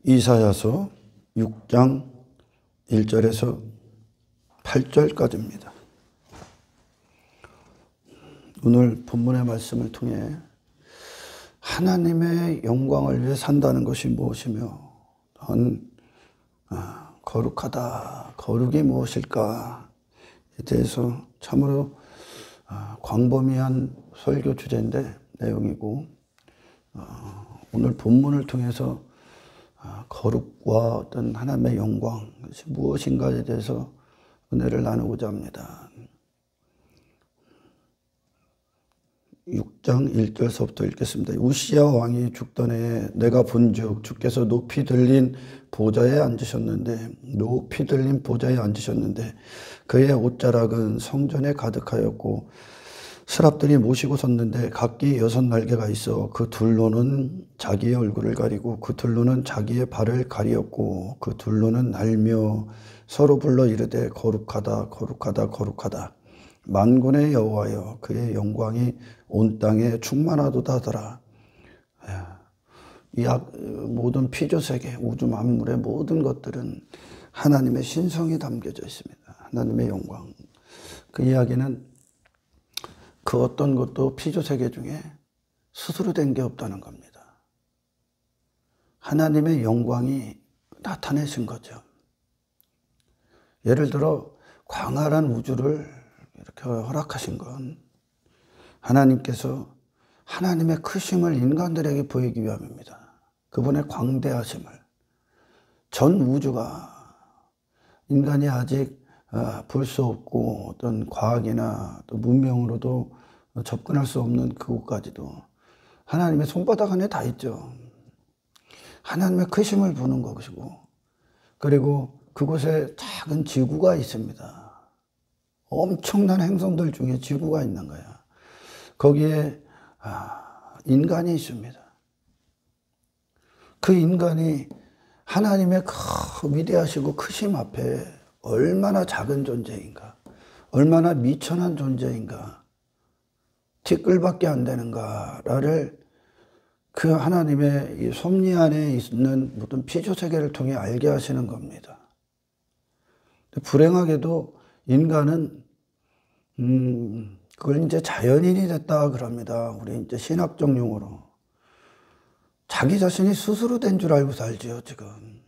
이사야서 6장 1절에서 8절까지입니다. 오늘 본문의 말씀을 통해 하나님의 영광을 위해 산다는 것이 무엇이며 거룩하다, 거룩이 무엇일까에 대해서 참으로 광범위한 설교 주제인데 내용이고, 오늘 본문을 통해서 거룩과 어떤 하나님의 영광, 그것이 무엇인가에 대해서 은혜를 나누고자 합니다. 6장 1절서부터 읽겠습니다. 우시야 왕이 죽던 해에 내가 본즉 주께서 높이 들린 보좌에 앉으셨는데 그의 옷자락은 성전에 가득하였고 스랍들이 모시고 섰는데 각기 6날개가 있어 그 둘로는 자기의 얼굴을 가리고 그 둘로는 자기의 발을 가리었고 그 둘로는 날며 서로 불러 이르되 거룩하다 거룩하다 거룩하다 만군의 여호와여 그의 영광이 온 땅에 충만하도다 하더라. 이 모든 피조세계 우주 만물의 모든 것들은 하나님의 신성이 담겨져 있습니다. 하나님의 영광. 그 이야기는 그 어떤 것도 피조세계 중에 스스로 된 게 없다는 겁니다. 하나님의 영광이 나타내신 거죠. 예를 들어 광활한 우주를 이렇게 허락하신 건 하나님께서 하나님의 크심을 인간들에게 보이기 위함입니다. 그분의 광대하심을. 전 우주가 인간이 아직 볼 수 없고 어떤 과학이나 또 문명으로도 접근할 수 없는 그곳까지도 하나님의 손바닥 안에 다 있죠. 하나님의 크심을 보는 것이고, 그리고 그곳에 작은 지구가 있습니다. 엄청난 행성들 중에 지구가 있는 거야. 거기에 인간이 있습니다. 그 인간이 하나님의 그 위대하시고 크심 앞에 얼마나 작은 존재인가, 얼마나 미천한 존재인가, 티끌밖에 안 되는가를 그 하나님의 이 섭리 안에 있는 모든 피조세계를 통해 알게 하시는 겁니다. 불행하게도 인간은 그걸 이제 자연인이 됐다 그럽니다. 우리 이제 신학적 용어로. 자기 자신이 스스로 된 줄 알고 살지요, 지금.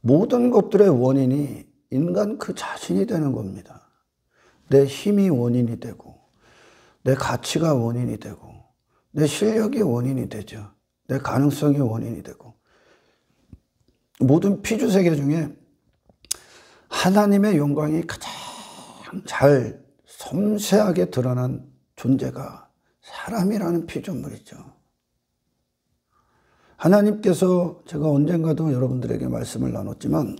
모든 것들의 원인이 인간 그 자신이 되는 겁니다. 내 힘이 원인이 되고, 내 가치가 원인이 되고, 내 실력이 원인이 되죠. 내 가능성이 원인이 되고. 모든 피조세계 중에 하나님의 영광이 가장 잘 섬세하게 드러난 존재가 사람이라는 피조물이죠. 하나님께서, 제가 언젠가도 여러분들에게 말씀을 나눴지만,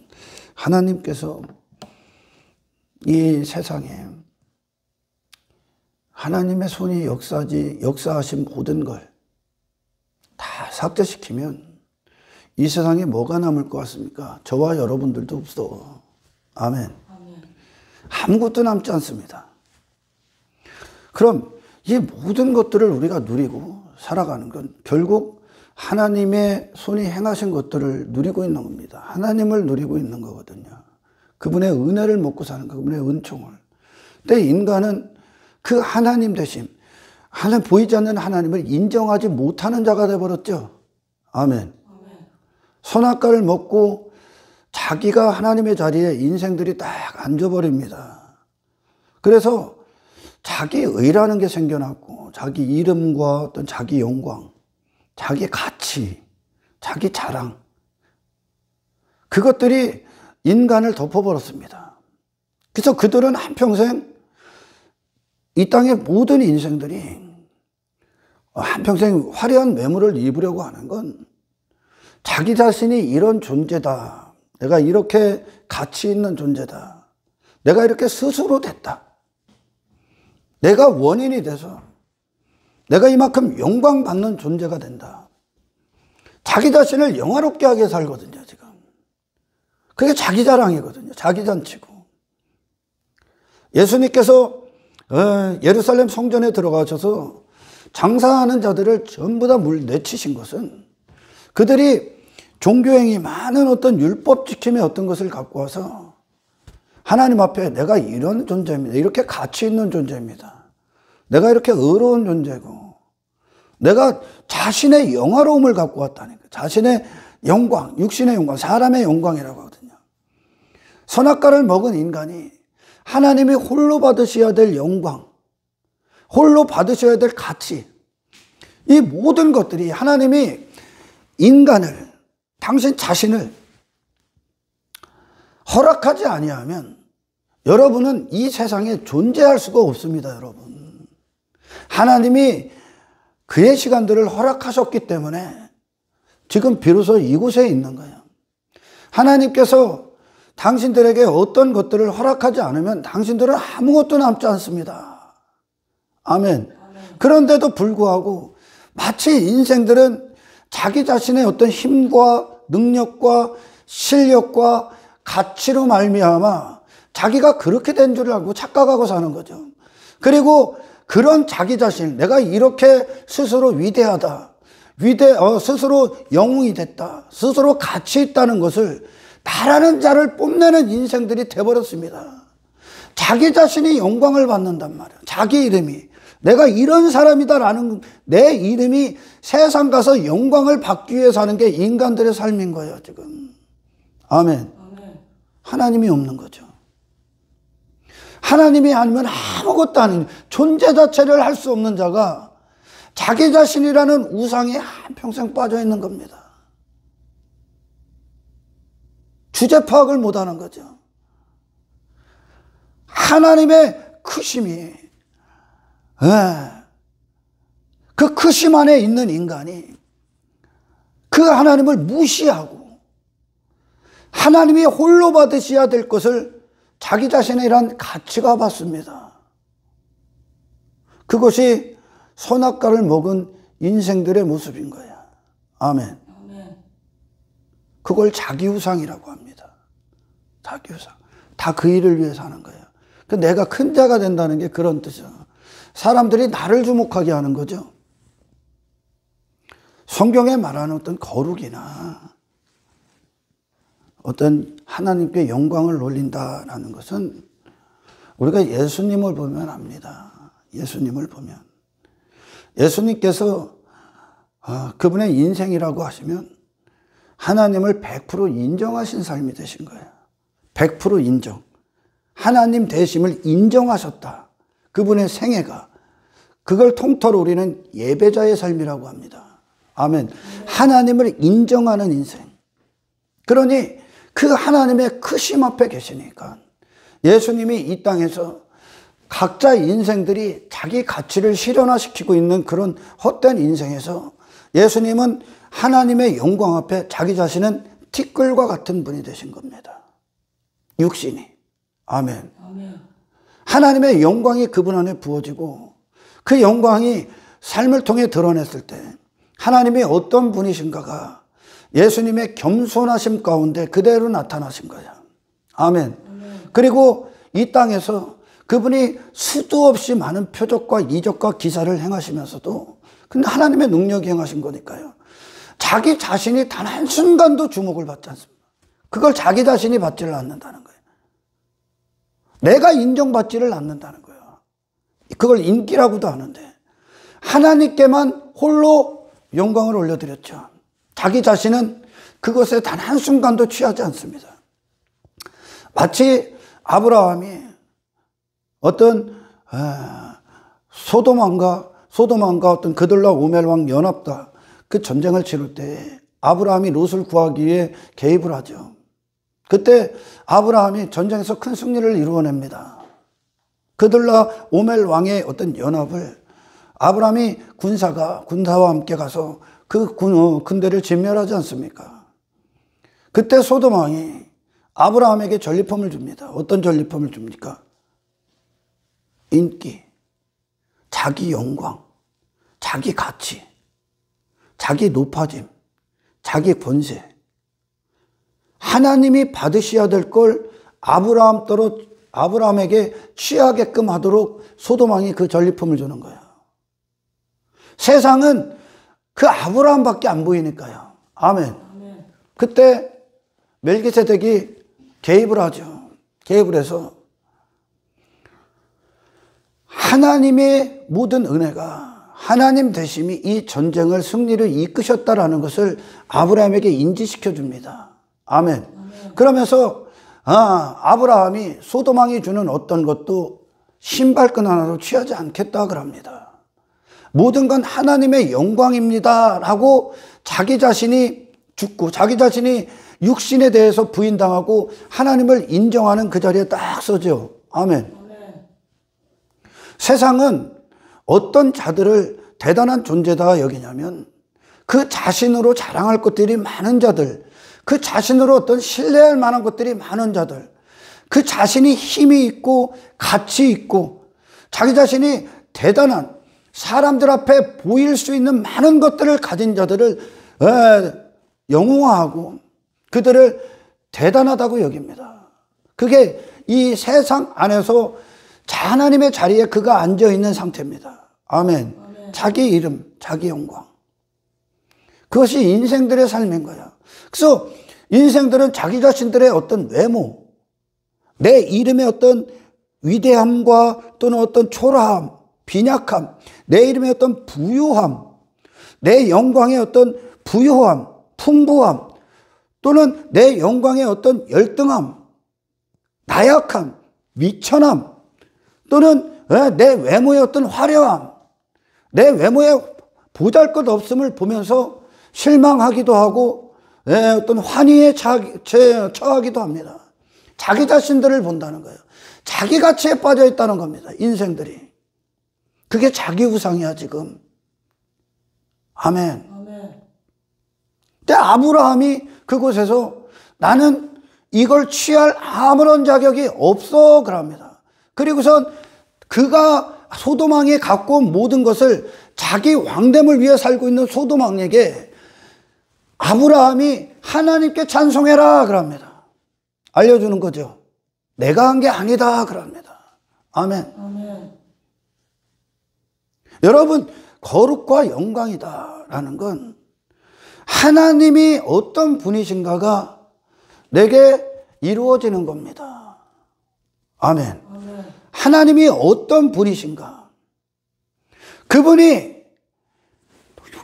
하나님께서 이 세상에 하나님의 손이 역사하신 모든 걸 다 삭제시키면 이 세상에 뭐가 남을 것 같습니까? 저와 여러분들도 없어. 아멘. 아무것도 남지 않습니다. 그럼 이 모든 것들을 우리가 누리고 살아가는 건 결국 하나님의 손이 행하신 것들을 누리고 있는 겁니다. 하나님을 누리고 있는 거거든요. 그분의 은혜를 먹고 사는 거, 그분의 은총을. 근데 인간은 그 하나님 되심, 보이지 않는 하나님을 인정하지 못하는 자가 되어버렸죠. 아멘. 선악과를 먹고 자기가 하나님의 자리에 인생들이 딱 앉아버립니다. 그래서 자기 의라는 게 생겨났고, 자기 이름과 어떤 자기 영광, 자기 가치, 자기 자랑, 그것들이 인간을 덮어버렸습니다. 그래서 그들은 한평생 이 땅의 모든 인생들이 한평생 화려한 외모를 입으려고 하는 건 자기 자신이 이런 존재다, 내가 이렇게 가치 있는 존재다, 내가 이렇게 스스로 됐다, 내가 원인이 돼서 내가 이만큼 영광받는 존재가 된다. 자기 자신을 영화롭게 하게 살거든요, 지금. 그게 자기 자랑이거든요. 자기 잔치고. 예수님께서 예루살렘 성전에 들어가셔서 장사하는 자들을 전부 다 물내치신 것은 그들이 종교행위 많은 어떤 율법 지킴의 어떤 것을 갖고 와서 하나님 앞에 내가 이런 존재입니다. 이렇게 가치 있는 존재입니다. 내가 이렇게 의로운 존재고 내가 자신의 영화로움을 갖고 왔다니까. 자신의 영광, 육신의 영광, 사람의 영광이라고 하거든요. 선악과를 먹은 인간이 하나님이 홀로 받으셔야 될 영광, 홀로 받으셔야 될 가치, 이 모든 것들이 하나님이 인간을, 당신 자신을 허락하지 아니하면 여러분은 이 세상에 존재할 수가 없습니다, 여러분. 하나님이 그의 시간들을 허락하셨기 때문에 지금 비로소 이곳에 있는 거예요. 하나님께서 당신들에게 어떤 것들을 허락하지 않으면 당신들은 아무것도 남지 않습니다. 아멘. 그런데도 불구하고 마치 인생들은 자기 자신의 어떤 힘과 능력과 실력과 가치로 말미암아 자기가 그렇게 된 줄 알고 착각하고 사는 거죠. 그리고 그런 자기 자신, 내가 이렇게 스스로 위대하다, 스스로 영웅이 됐다, 스스로 가치 있다는 것을 바라는 자를 뽐내는 인생들이 돼버렸습니다. 자기 자신이 영광을 받는단 말이에요. 자기 이름이, 내가 이런 사람이다라는 내 이름이 세상 가서 영광을 받기 위해 사는 게 인간들의 삶인 거예요, 지금. 아멘. 하나님이 없는 거죠. 하나님이 아니면 아무것도 아닌 존재 자체를 할 수 없는 자가 자기 자신이라는 우상에 한평생 빠져 있는 겁니다. 주제 파악을 못하는 거죠. 하나님의 크심이, 그 크심 안에 있는 인간이 그 하나님을 무시하고 하나님이 홀로 받으셔야 될 것을 자기 자신이란 가치가 받습니다. 그것이 선악과를 먹은 인생들의 모습인 거예요. 아멘. 그걸 자기우상이라고 합니다. 자기우상. 다 그 일을 위해 사는 거예요. 내가 큰 자가 된다는 게 그런 뜻이에요. 사람들이 나를 주목하게 하는 거죠. 성경에 말하는 어떤 거룩이나 어떤 하나님께 영광을 올린다라는 것은 우리가 예수님을 보면 압니다. 예수님을 보면. 예수님께서 그분의 인생이라고 하시면 하나님을 100% 인정하신 삶이 되신 거예요. 100% 인정. 하나님 되심을 인정하셨다. 그분의 생애가. 그걸 통틀어 우리는 예배자의 삶이라고 합니다. 아멘. 하나님을 인정하는 인생. 그러니 그 하나님의 크심 앞에 계시니까 예수님이 이 땅에서 각자 인생들이 자기 가치를 실현화시키고 있는 그런 헛된 인생에서 예수님은 하나님의 영광 앞에 자기 자신은 티끌과 같은 분이 되신 겁니다. 육신이. 아멘. 하나님의 영광이 그분 안에 부어지고 그 영광이 삶을 통해 드러냈을 때 하나님이 어떤 분이신가가 예수님의 겸손하심 가운데 그대로 나타나신 거예요. 아멘. 그리고 이 땅에서 그분이 수도 없이 많은 표적과 이적과 기사를 행하시면서도 근데 하나님의 능력이 행하신 거니까요. 자기 자신이 단 한순간도 주목을 받지 않습니다. 그걸 자기 자신이 받지를 않는다는 거예요. 내가 인정받지를 않는다는 거예요. 그걸 인기라고도 하는데 하나님께만 홀로 영광을 올려드렸죠. 자기 자신은 그것에 단 한순간도 취하지 않습니다. 마치 아브라함이 어떤 소돔왕과 어떤 그들과 오멜왕 연합다 그 전쟁을 치를 때 아브라함이 롯을 구하기 위해 개입을 하죠. 그때 아브라함이 전쟁에서 큰 승리를 이루어냅니다. 그들과 오멜왕의 어떤 연합을 아브라함이 군사와 함께 가서 그 군대를 진멸하지 않습니까? 그때 소돔왕이 아브라함에게 전리품을 줍니다. 어떤 전리품을 줍니까? 인기, 자기 영광, 자기 가치, 자기 높아짐, 자기 권세. 하나님이 받으셔야 될 걸 아브라함에게 취하게끔 하도록 소돔왕이 그 전리품을 주는 거예요. 세상은 그 아브라함밖에 안 보이니까요. 아멘. 그때 멜기세덱이 개입을 하죠. 개입을 해서 하나님의 모든 은혜가, 하나님 되심이 이 전쟁을 승리를 이끄셨다라는 것을 아브라함에게 인지시켜 줍니다. 아멘. 그러면서 아브라함이 소돔왕이 주는 어떤 것도 신발끈 하나도 취하지 않겠다 그럽니다. 모든 건 하나님의 영광입니다 라고 자기 자신이 죽고 자기 자신이 육신에 대해서 부인당하고 하나님을 인정하는 그 자리에 딱 서죠. 아멘. 세상은 어떤 자들을 대단한 존재다 여기냐면 그 자신으로 자랑할 것들이 많은 자들, 그 자신으로 어떤 신뢰할 만한 것들이 많은 자들, 그 자신이 힘이 있고 가치 있고 자기 자신이 대단한 사람들 앞에 보일 수 있는 많은 것들을 가진 자들을 영웅화하고 그들을 대단하다고 여깁니다. 그게 이 세상 안에서 하나님의 자리에 그가 앉아있는 상태입니다. 아멘. 자기 이름, 자기 영광. 그것이 인생들의 삶인 거야. 그래서 인생들은 자기 자신들의 어떤 외모, 내 이름의 어떤 위대함과 또는 어떤 초라함, 빈약함, 내 이름의 어떤 부유함, 내 영광의 어떤 부유함, 풍부함, 또는 내 영광의 어떤 열등함, 나약함, 미천함, 또는 내 외모의 어떤 화려함, 내 외모의 보잘것없음을 보면서 실망하기도 하고 어떤 환희에 처하기도 합니다. 자기 자신들을 본다는 거예요. 자기 가치에 빠져 있다는 겁니다. 인생들이. 그게 자기 우상이야 지금. 아멘. 근데 아브라함이 그곳에서 나는 이걸 취할 아무런 자격이 없어 그럽니다. 그리고선 그가 소돔왕이 갖고 온 모든 것을 자기 왕됨을 위해 살고 있는 소돔왕에게 아브라함이 하나님께 찬송해라 그럽니다. 알려주는 거죠. 내가 한 게 아니다 그럽니다. 아멘. 여러분, 거룩과 영광이다라는 건 하나님이 어떤 분이신가가 내게 이루어지는 겁니다. 아멘. 하나님이 어떤 분이신가? 그분이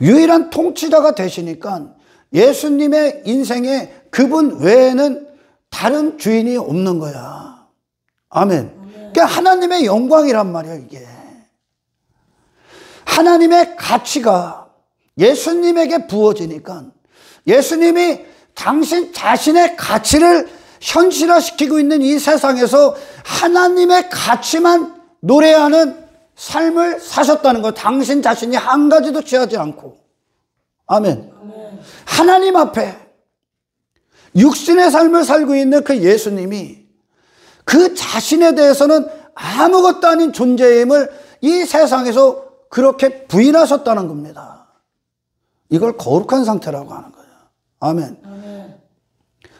유일한 통치자가 되시니까 예수님의 인생에 그분 외에는 다른 주인이 없는 거야. 아멘. 그러니까 하나님의 영광이란 말이야 이게. 하나님의 가치가 예수님에게 부어지니까 예수님이 당신 자신의 가치를 현실화시키고 있는 이 세상에서 하나님의 가치만 노래하는 삶을 사셨다는 것. 당신 자신이 한 가지도 취하지 않고. 아멘. 하나님 앞에 육신의 삶을 살고 있는 그 예수님이 그 자신에 대해서는 아무것도 아닌 존재임을 이 세상에서 그렇게 부인하셨다는 겁니다. 이걸 거룩한 상태라고 하는 거예요. 아멘.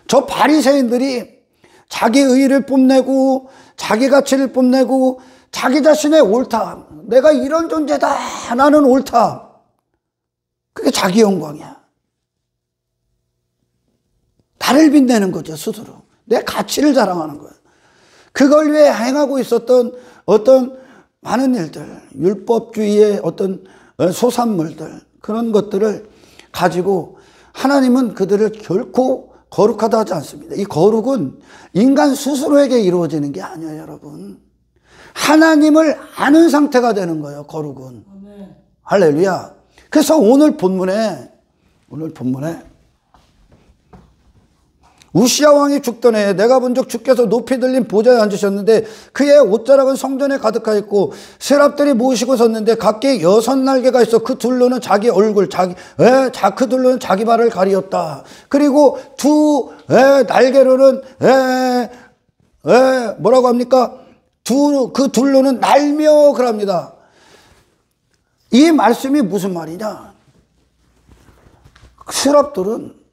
저 바리새인들이 자기 의의를 뽐내고 자기 가치를 뽐내고 자기 자신의 옳다, 내가 이런 존재다, 나는 옳다, 그게 자기 영광이야. 나를 빛내는 거죠. 스스로 내 가치를 자랑하는 거예요. 그걸 위해 행하고 있었던 어떤 많은 일들, 율법주의의 어떤 소산물들, 그런 것들을 가지고 하나님은 그들을 결코 거룩하다 하지 않습니다. 이 거룩은 인간 스스로에게 이루어지는 게 아니에요, 여러분. 하나님을 아는 상태가 되는 거예요, 거룩은. 아멘. 할렐루야. 그래서 오늘 본문에 우시야 왕이 죽던 해에 내가 본즉 주께서 높이 들린 보좌에 앉으셨는데 그의 옷자락은 성전에 가득하였고 세랍들이 모시고 섰는데 각기 6날개가 있어 그 둘로는 자기 얼굴, 그 둘로는 자기 발을 가리었다. 그리고 두 날개로는 뭐라고 합니까? 그 둘로는 날며 그럽니다. 이 말씀이 무슨 말이냐? 세랍들은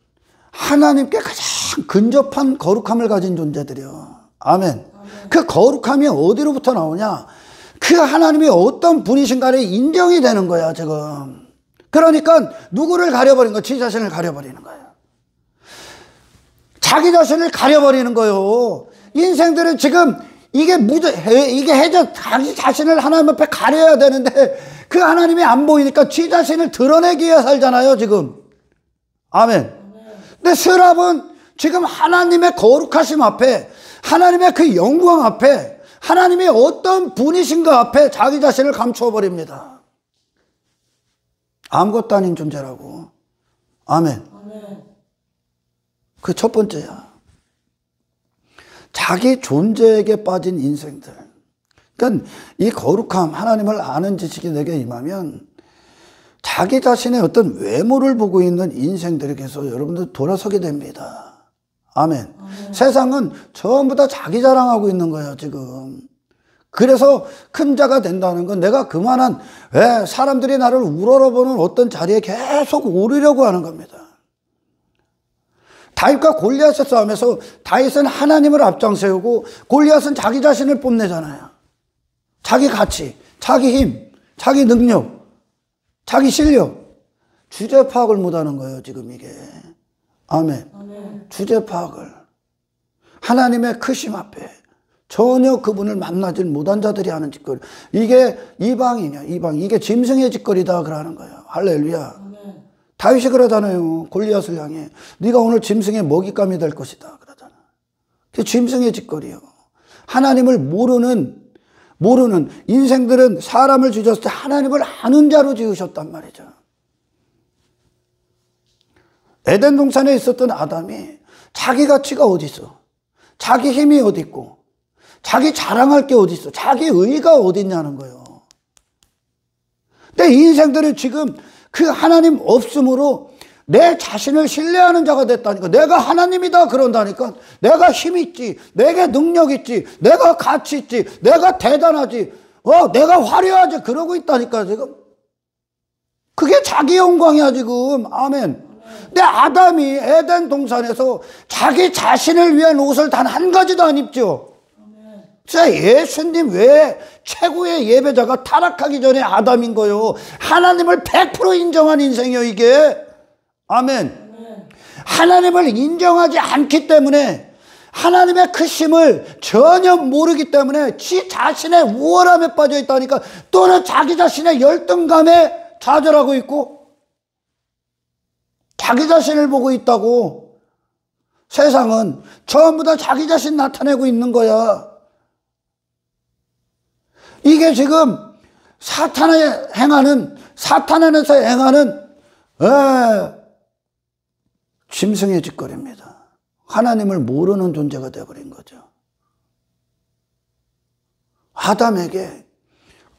하나님께 가장 근접한 거룩함을 가진 존재들이요. 아멘. 그 거룩함이 어디로부터 나오냐? 그 하나님이 어떤 분이신가를 인정이 되는 거야, 지금. 그러니까 누구를 가려버린 거야? 지 자신을 가려버리는 거예요. 자기 자신을 가려버리는 거예요. 인생들은 지금 이게 해저 자기 자신을 하나님 앞에 가려야 되는데 그 하나님이 안 보이니까 지 자신을 드러내기 위해 살잖아요, 지금. 아멘. 근데 스랍은 지금 하나님의 거룩하심 앞에, 하나님의 그 영광 앞에, 하나님이 어떤 분이신가 앞에 자기 자신을 감추어 버립니다. 아무것도 아닌 존재라고. 아멘. 그 첫 번째야. 자기 존재에게 빠진 인생들. 그러니까 이 거룩함, 하나님을 아는 지식이 내게 임하면 자기 자신의 어떤 외모를 보고 있는 인생들에게서 여러분들 돌아서게 됩니다. 아멘. 세상은 전부 다 자기 자랑하고 있는 거예요, 지금. 그래서 큰 자가 된다는 건 내가 그만한, 사람들이 나를 우러러보는 어떤 자리에 계속 오르려고 하는 겁니다. 다윗과 골리앗의 싸움에서 다윗은 하나님을 앞장세우고 골리앗은 자기 자신을 뽐내잖아요. 자기 가치, 자기 힘, 자기 능력, 자기 실력. 주제 파악을 못하는 거예요, 지금 이게. 아멘. 주제 파악을. 하나님의 크심 앞에 전혀 그분을 만나지 못한 자들이 하는 짓거리. 이게 이방이냐, 이방. 이게 짐승의 짓거리다 그러는 거예요. 할렐루야. 다윗이 그러잖아요. 골리앗을 향해. 네가 오늘 짐승의 먹잇감이 될 것이다 그러잖아. 그게 짐승의 짓거리예요. 하나님을 모르는 인생들은 사람을 지으셨을 때 하나님을 아는 자로 지으셨단 말이죠. 에덴 동산에 있었던 아담이 자기 가치가 어디 있어? 자기 힘이 어디 있고? 자기 자랑할 게 어디 있어? 자기 의가 어디 있냐는 거예요. 근데 인생들은 지금 그 하나님 없음으로 내 자신을 신뢰하는 자가 됐다니까. 내가 하나님이다 그런다니까. 내가 힘 있지, 내게 능력 있지, 내가 가치 있지, 내가 대단하지, 내가 화려하지 그러고 있다니까 지금. 그게 자기 영광이야 지금. 아멘. 근데 아담이 에덴 동산에서 자기 자신을 위한 옷을 단 한 가지도 안 입죠. 진짜 예수님 외에 최고의 예배자가 타락하기 전에 아담인 거요. 하나님을 100% 인정한 인생이요 이게. 아멘. 하나님을 인정하지 않기 때문에, 하나님의 크심을 전혀 모르기 때문에 지 자신의 우월함에 빠져 있다니까. 또는 자기 자신의 열등감에 좌절하고 있고 자기 자신을 보고 있다고. 세상은 전부 다 자기 자신 나타내고 있는 거야. 이게 지금 사탄 안에서 행하는 짐승의 짓거리입니다. 하나님을 모르는 존재가 되어버린 거죠.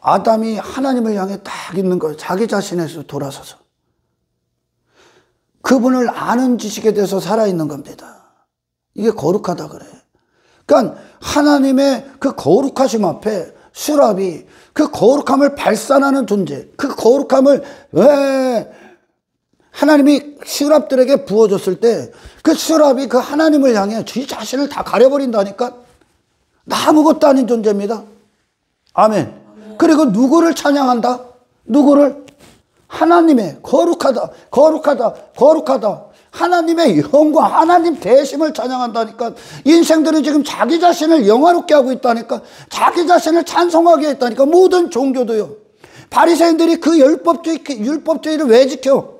아담이 하나님을 향해 딱 있는 거예요. 자기 자신에서 돌아서서 그분을 아는 지식에 대해서 살아있는 겁니다. 이게 거룩하다 그래. 그러니까 하나님의 그 거룩하심 앞에 스랍이 그 거룩함을 발산하는 존재, 그 거룩함을 하나님이 스랍들에게 부어줬을 때 그 스랍이 그 하나님을 향해 지 자신을 다 가려버린다니까. 아무것도 아닌 존재입니다. 아멘. 그리고 누구를 찬양한다? 누구를? 하나님의 거룩하다, 거룩하다, 거룩하다. 하나님의 영광, 하나님 대심을 찬양한다니까. 인생들은 지금 자기 자신을 영화롭게 하고 있다니까. 자기 자신을 찬송하게 했다니까. 모든 종교도요. 바리새인들이 그 율법주의를 왜 지켜?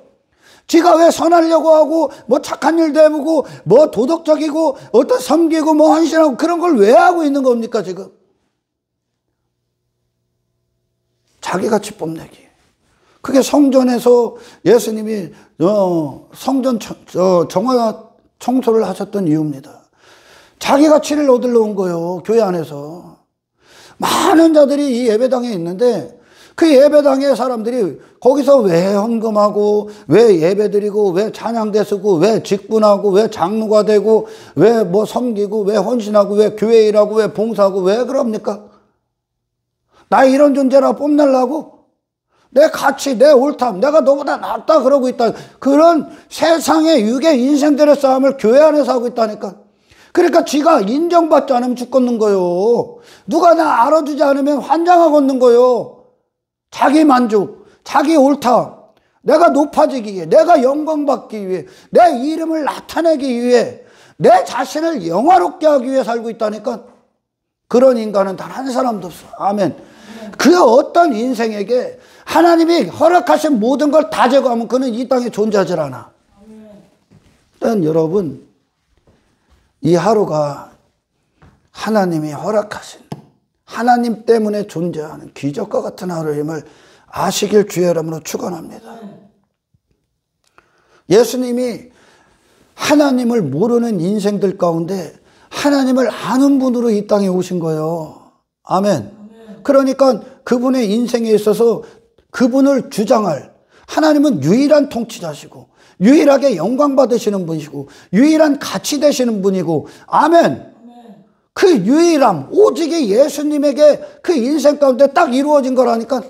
지가 왜 선하려고 하고 뭐 착한 일도 해보고 뭐 도덕적이고 어떤 섬기고 뭐 헌신하고 그런 걸 왜 하고 있는 겁니까 지금? 자기같이 뽐내기. 그게 성전에서 예수님이 성전 정화 청소를 하셨던 이유입니다. 자기 가치를 얻으러 온 거예요. 교회 안에서. 많은 자들이 이 예배당에 있는데 그 예배당의 사람들이 거기서 왜 헌금하고 왜 예배드리고 왜 찬양대 쓰고 왜 직분하고 왜 장로가 되고 왜 뭐 섬기고 왜 헌신하고 왜 교회 일하고 왜 봉사하고 왜 그럽니까? 나 이런 존재라 뽐내려고? 내 가치, 내 옳담, 내가 너보다 낫다 그러고 있다. 그런 세상의 육의 인생들의 싸움을 교회 안에서 하고 있다니까. 그러니까 지가 인정받지 않으면 죽겠는 거요. 누가 나 알아주지 않으면 환장하겠는 거요. 자기 만족, 자기 옳담, 내가 높아지기 위해, 내가 영광받기 위해, 내 이름을 나타내기 위해, 내 자신을 영화롭게 하기 위해 살고 있다니까. 그런 인간은 단 한 사람도 없어. 아멘. 그 어떤 인생에게 하나님이 허락하신 모든 걸 다 제거하면 그는 이 땅에 존재하지 않아. 일단 여러분, 이 하루가 하나님이 허락하신, 하나님 때문에 존재하는 기적과 같은 하루임을 아시길 주의 이름으로 축원합니다. 예수님이 하나님을 모르는 인생들 가운데 하나님을 아는 분으로 이 땅에 오신 거예요. 아멘. 그러니까 그분의 인생에 있어서 그분을 주장할, 하나님은 유일한 통치자시고 유일하게 영광 받으시는 분이시고 유일한 가치 되시는 분이고, 아멘. 그 유일함, 오직이 예수님에게 그 인생 가운데 딱 이루어진 거라니까.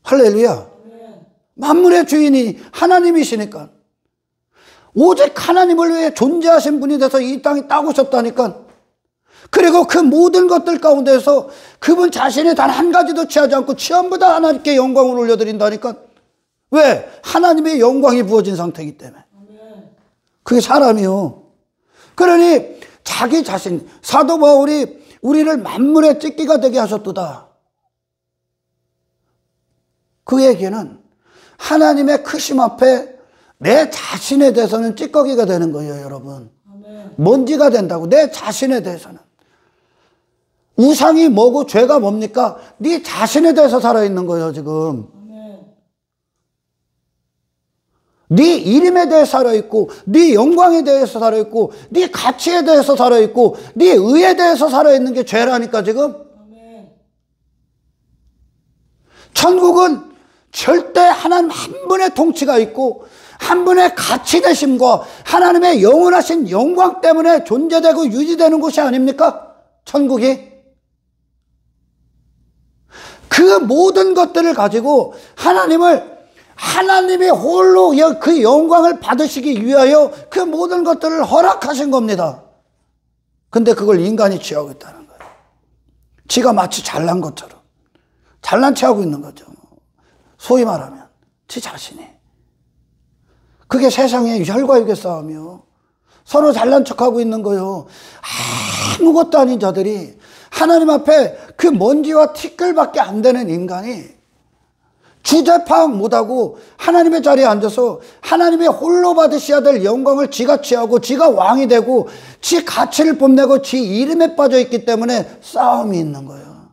할렐루야. 만물의 주인이 하나님이시니까, 오직 하나님을 위해 존재하신 분이 돼서 이 땅에 딱 오셨다니까. 그리고 그 모든 것들 가운데서 그분 자신이 단 한 가지도 취하지 않고 전부 다 하나님께 영광을 올려드린다니까. 왜? 하나님의 영광이 부어진 상태이기 때문에. 그게 사람이요. 그러니 자기 자신, 사도 바울이 우리를 만물의 찢기가 되게 하셨도다. 그 얘기는 하나님의 크심 앞에 내 자신에 대해서는 찌꺼기가 되는 거예요, 여러분. 먼지가 된다고. 내 자신에 대해서는. 우상이 뭐고 죄가 뭡니까? 네 자신에 대해서 살아있는 거예요, 지금. 네 이름에 대해서 살아있고, 네 영광에 대해서 살아있고, 네 가치에 대해서 살아있고, 네 의에 대해서 살아있는 게 죄라니까, 지금. 천국은 절대 하나님 한 분의 통치가 있고 한 분의 가치 되심과 하나님의 영원하신 영광 때문에 존재되고 유지되는 곳이 아닙니까? 천국이. 그 모든 것들을 가지고 하나님이 홀로 그 영광을 받으시기 위하여 그 모든 것들을 허락하신 겁니다. 근데 그걸 인간이 취하고 있다는 거예요. 지가 마치 잘난 것처럼 잘난 체하고 있는 거죠. 소위 말하면 지 자신이. 그게 세상의 혈과 육의 싸움이요. 서로 잘난 척하고 있는 거요. 아무것도 아닌 자들이 하나님 앞에 그 먼지와 티끌밖에 안 되는 인간이 주제 파악 못하고 하나님의 자리에 앉아서 하나님의 홀로 받으셔야 될 영광을 지가 취하고 지가 왕이 되고 지 가치를 뽐내고 지 이름에 빠져 있기 때문에 싸움이 있는 거예요.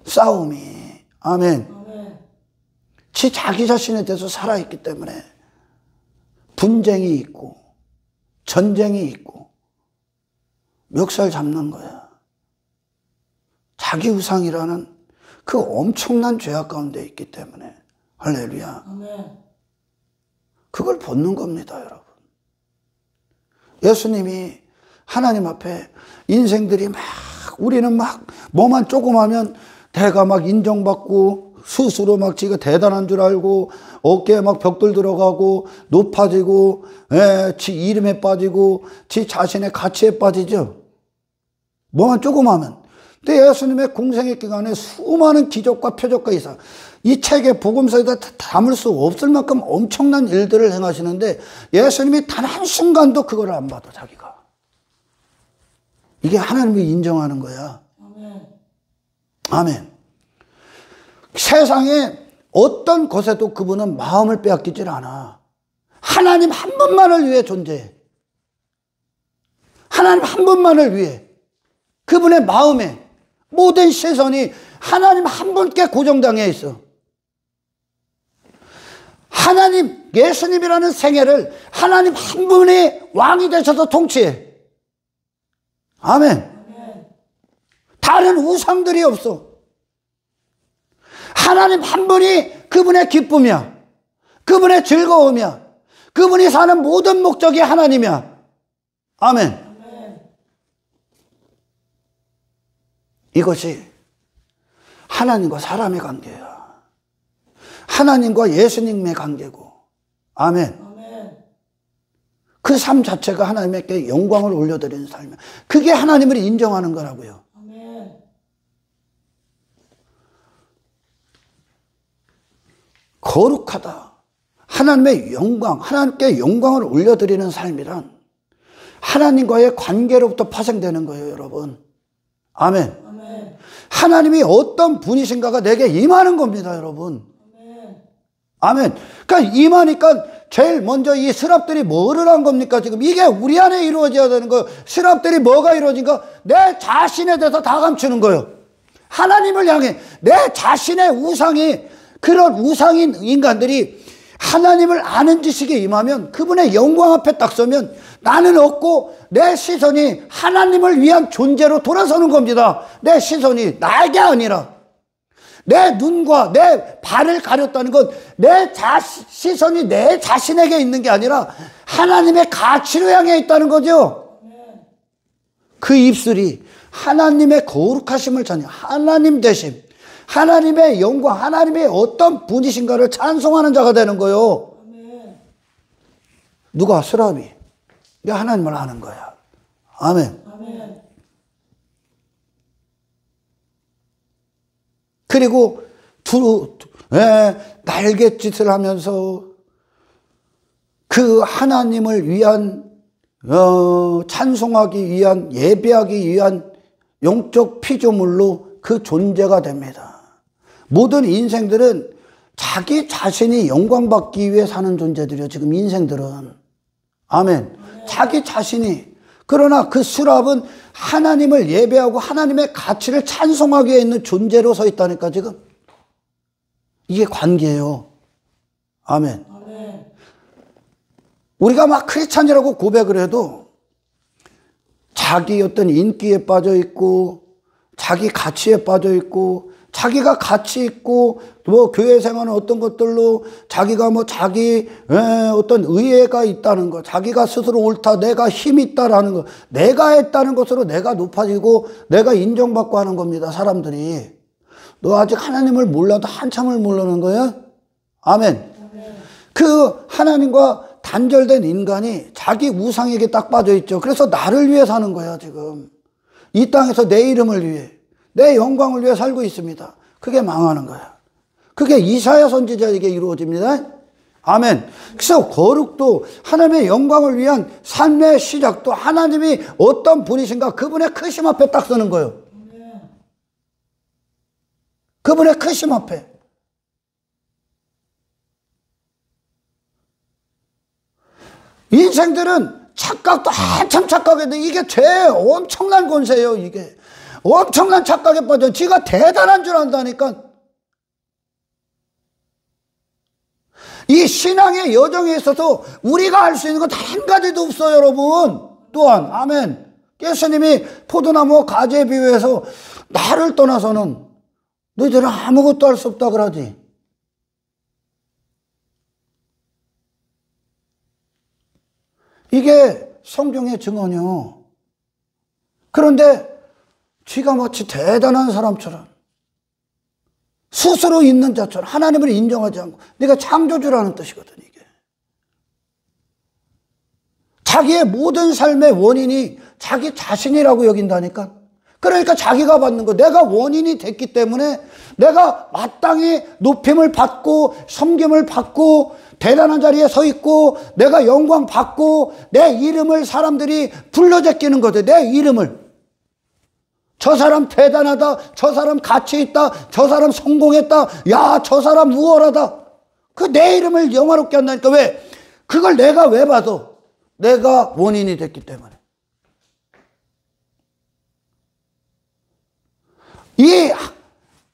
싸움이. 아멘. 지 자기 자신에 대해서 살아있기 때문에 분쟁이 있고 전쟁이 있고 멱살 잡는 거야. 자기 우상이라는 그 엄청난 죄악 가운데 있기 때문에. 할렐루야. 그걸 벗는 겁니다, 여러분. 예수님이 하나님 앞에 인생들이 우리는 뭐만 조금 하면 대가 인정받고 스스로 지가 대단한 줄 알고 어깨에 벽돌 들어가고 높아지고 지 이름에 빠지고 지 자신의 가치에 빠지죠. 뭐만 조금 하면. 근데 예수님의 공생의 기간에 수많은 기적과 표적과 이상, 이 책의 복음서에다 담을 수 없을 만큼 엄청난 일들을 행하시는데 예수님이 단 한순간도 그걸 안 받아, 자기가. 이게 하나님이 인정하는 거야. 아멘. 세상에 어떤 것에도 그분은 마음을 빼앗기질 않아. 하나님 한 분만을 위해 존재해. 하나님 한 분만을 위해. 그분의 마음에 모든 시선이 하나님 한 분께 고정당해 있어. 하나님, 예수님이라는 생애를 하나님 한 분이 왕이 되셔서 통치해. 아멘. 다른 우상들이 없어. 하나님 한 분이 그분의 기쁨이야. 그분의 즐거움이야. 그분이 사는 모든 목적이 하나님이야. 아멘. 이것이 하나님과 사람의 관계야. 하나님과 예수님의 관계고. 아멘. 그 삶 자체가 하나님께 영광을 올려드리는 삶이야. 그게 하나님을 인정하는 거라고요. 거룩하다. 하나님의 영광, 하나님께 영광을 올려드리는 삶이란 하나님과의 관계로부터 파생되는 거예요, 여러분. 아멘. 아멘. 하나님이 어떤 분이신가가 내게 임하는 겁니다, 여러분. 아멘. 그러니까 임하니까 제일 먼저 이 스랍들이 뭐를 한 겁니까? 지금 이게 우리 안에 이루어져야 되는 거예요. 스랍들이 뭐가 이루어진가? 내 자신에 대해서 다 감추는 거예요. 하나님을 향해 내 자신의 우상이, 그런 우상인 인간들이 하나님을 아는 지식에 임하면, 그분의 영광 앞에 딱 서면 나는 없고 내 시선이 하나님을 위한 존재로 돌아서는 겁니다. 내 시선이 나에게 아니라, 내 눈과 내 발을 가렸다는 건 내 시선이 내 자신에게 있는 게 아니라 하나님의 가치로 향해 있다는 거죠. 그 입술이 하나님의 거룩하심을 찬양, 하나님 되심, 하나님의 영광, 하나님의 어떤 분이신가를 찬송하는 자가 되는 거예요. 누가? 스랍이. 내가 하나님을 아는 거야. 아멘. 아멘. 그리고 날갯짓을 하면서 그 하나님을 위한 찬송하기 위한, 예배하기 위한 영적 피조물로 그 존재가 됩니다. 모든 인생들은 자기 자신이 영광받기 위해 사는 존재들이요, 지금 인생들은. 아멘. 자기 자신이. 그러나 그 스랍은 하나님을 예배하고 하나님의 가치를 찬송하기 위해 있는 존재로 서 있다니까, 지금. 이게 관계예요. 아멘. 아멘. 우리가 막 크리스찬이라고 고백을 해도 자기 어떤 인기에 빠져 있고, 자기 가치에 빠져 있고, 자기가 가치 있고, 뭐 교회 생활은 어떤 것들로 자기가 뭐 자기 어떤 의회가 있다는 거, 자기가 스스로 옳다, 내가 힘 있다라는 거, 내가 했다는 것으로 내가 높아지고 내가 인정받고 하는 겁니다, 사람들이. 너 아직 하나님을 몰라도 한참을 모르는 거야? 아멘. 그 하나님과 단절된 인간이 자기 우상에게 딱 빠져 있죠. 그래서 나를 위해 사는 거야, 지금. 이 땅에서 내 이름을 위해, 내 영광을 위해 살고 있습니다. 그게 망하는 거야. 그게 이사야 선지자에게 이루어집니다. 아멘. 그래서 거룩도, 하나님의 영광을 위한 삶의 시작도 하나님이 어떤 분이신가, 그분의 크심 앞에 딱 서는 거예요. 그분의 크심 앞에. 인생들은 착각도 한참 착각했는데 이게 죄 엄청난 권세예요. 이게 엄청난 착각에 빠져 지가 대단한 줄 안다니까. 이 신앙의 여정에 있어서 우리가 할 수 있는 건 단 한 가지도 없어요, 여러분. 또한 아멘. 예수님이 포도나무와 가지에 비유해서 나를 떠나서는 너희들은 아무것도 할 수 없다 그러지. 이게 성경의 증언이요. 그런데 쥐가 마치 대단한 사람처럼, 스스로 있는 자처럼 하나님을 인정하지 않고, 네가 창조주라는 뜻이거든, 이게. 자기의 모든 삶의 원인이 자기 자신이라고 여긴다니까. 그러니까 자기가 받는 거, 내가 원인이 됐기 때문에 내가 마땅히 높임을 받고 섬김을 받고 대단한 자리에 서 있고 내가 영광 받고 내 이름을 사람들이 불러 제끼는 거죠. 내 이름을. 저 사람 대단하다, 저 사람 가치 있다, 저 사람 성공했다, 야, 저 사람 우월하다. 그 내 이름을 영화롭게 한다니까. 왜? 그걸 내가 왜 받아? 내가 원인이 됐기 때문에. 이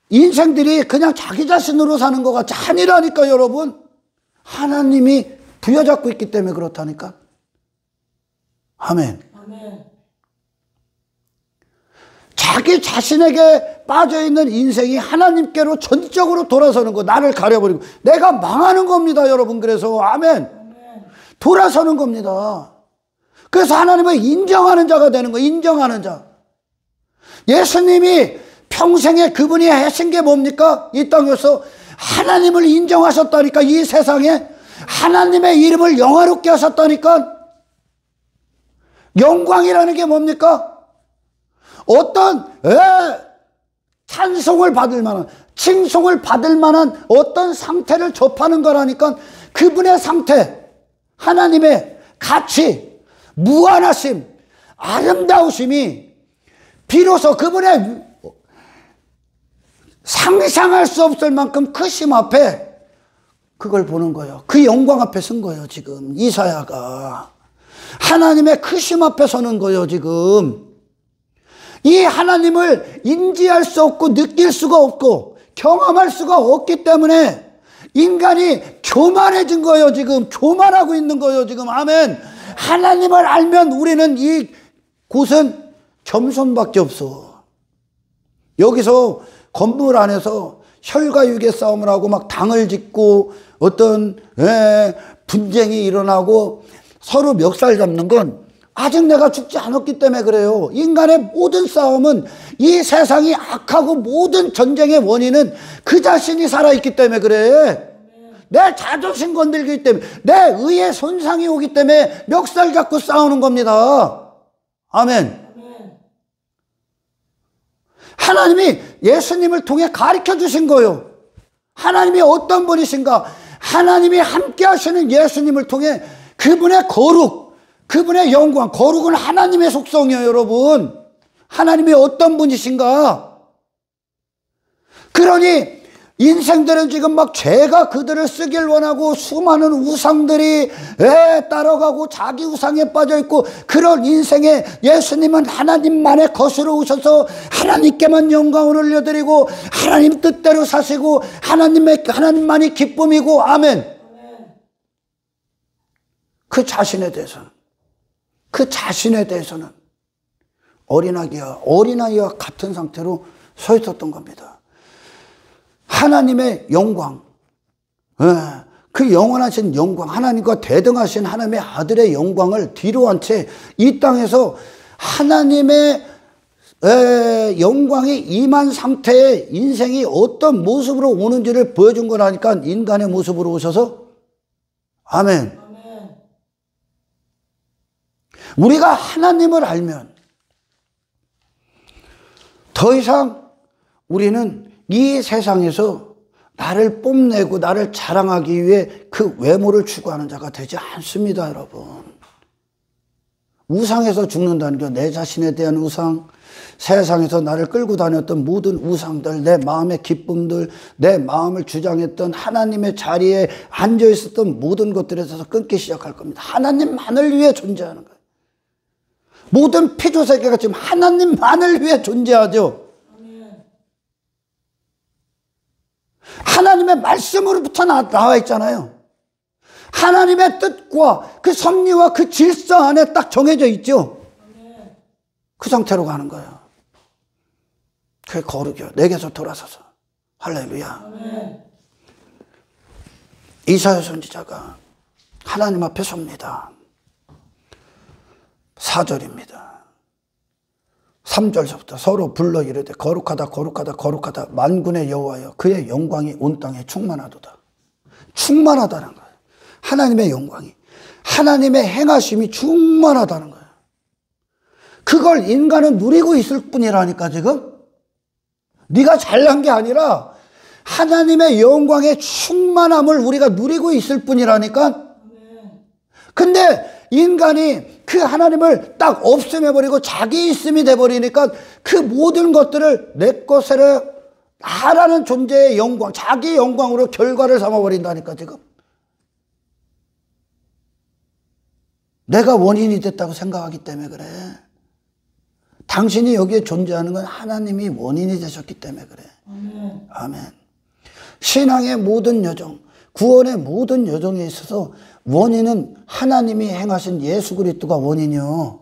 인생들이 그냥 자기 자신으로 사는 것 같지 아니라니까, 여러분. 하나님이 부여잡고 있기 때문에 그렇다니까. 아멘. 아멘. 자기 자신에게 빠져있는 인생이 하나님께로 전적으로 돌아서는 거, 나를 가려버리고 내가 망하는 겁니다, 여러분. 그래서 아멘. 아멘. 돌아서는 겁니다. 그래서 하나님을 인정하는 자가 되는 거, 인정하는 자. 예수님이 평생에 그분이 하신 게 뭡니까? 이 땅에서 하나님을 인정하셨다니까. 이 세상에 하나님의 이름을 영화롭게 하셨다니까. 영광이라는 게 뭡니까? 어떤 찬송을 받을 만한, 칭송을 받을 만한 어떤 상태를 접하는 거라니까. 그분의 상태, 하나님의 가치, 무한하심, 아름다우심이 비로소 그분의 상상할 수 없을 만큼 크심 앞에 그걸 보는 거예요. 그 영광 앞에 선 거예요. 지금 이사야가 하나님의 크심 앞에 서는 거예요. 지금 이 하나님을 인지할 수 없고 느낄 수가 없고 경험할 수가 없기 때문에 인간이 교만해진 거예요. 지금 교만하고 있는 거예요. 지금 아멘. 하나님을 알면 우리는 이 곳은 겸손밖에 없어. 여기서 건물 안에서 혈과 육의 싸움을 하고 막 당을 짓고 어떤 분쟁이 일어나고 서로 멱살 잡는 건 아직 내가 죽지 않았기 때문에 그래요. 인간의 모든 싸움은 이 세상이 악하고 모든 전쟁의 원인은 그 자신이 살아있기 때문에 그래. 내 자존심 건들기 때문에 내 의의 손상이 오기 때문에 멱살 잡고 싸우는 겁니다. 아멘. 하나님이 예수님을 통해 가르쳐 주신 거예요. 하나님이 어떤 분이신가? 하나님이 함께 하시는 예수님을 통해 그분의 거룩, 그분의 영광, 거룩은 하나님의 속성이에요, 여러분. 하나님이 어떤 분이신가? 그러니 인생들은 지금 막 죄가 그들을 쓰길 원하고 수많은 우상들이 따라가고 자기 우상에 빠져있고 그런 인생에 예수님은 하나님만의 것으로 오셔서 하나님께만 영광을 올려드리고 하나님 뜻대로 사시고 하나님만이 기쁨이고 아멘. 그 자신에 대해서는 어린아이와 같은 상태로 서 있었던 겁니다. 하나님의 영광, 그 영원하신 영광, 하나님과 대등하신 하나님의 아들의 영광을 뒤로 한 채 이 땅에서 하나님의 영광이 임한 상태의 인생이 어떤 모습으로 오는지를 보여준 거라니까 인간의 모습으로 오셔서 아멘. 우리가 하나님을 알면 더 이상 우리는 이 세상에서 나를 뽐내고 나를 자랑하기 위해 그 외모를 추구하는 자가 되지 않습니다, 여러분. 우상에서 죽는다는 게 내 자신에 대한 우상, 세상에서 나를 끌고 다녔던 모든 우상들, 내 마음의 기쁨들, 내 마음을 주장했던 하나님의 자리에 앉아 있었던 모든 것들에 대해서 끊기 시작할 겁니다. 하나님만을 위해 존재하는 거예요. 모든 피조세계가 지금 하나님만을 위해 존재하죠. 하나님의 말씀으로부터 나와 있잖아요. 하나님의 뜻과 그 섭리와 그 질서 안에 딱 정해져 있죠. 그 상태로 가는 거예요. 그게 거룩이요. 내게서 돌아서서. 할렐루야. 이사야 선지자가 하나님 앞에 섭니다. 4절입니다. 3절서부터 서로 불러 이르되 거룩하다 거룩하다 거룩하다 만군의 여호와여 그의 영광이 온 땅에 충만하도다. 충만하다는 거예요. 하나님의 영광이, 하나님의 행하심이 충만하다는 거예요. 그걸 인간은 누리고 있을 뿐이라니까. 지금 네가 잘난 게 아니라 하나님의 영광의 충만함을 우리가 누리고 있을 뿐이라니까. 근데 인간이 그 하나님을 딱 없애버리고 자기 있음이 돼버리니까 그 모든 것들을 내 것으로 나라는 존재의 영광, 자기 영광으로 결과를 삼아버린다니까. 지금 내가 원인이 됐다고 생각하기 때문에 그래. 당신이 여기에 존재하는 건 하나님이 원인이 되셨기 때문에 그래. 아멘. 신앙의 모든 여정, 구원의 모든 여정에 있어서 원인은 하나님이 행하신 예수 그리스도가 원인이요.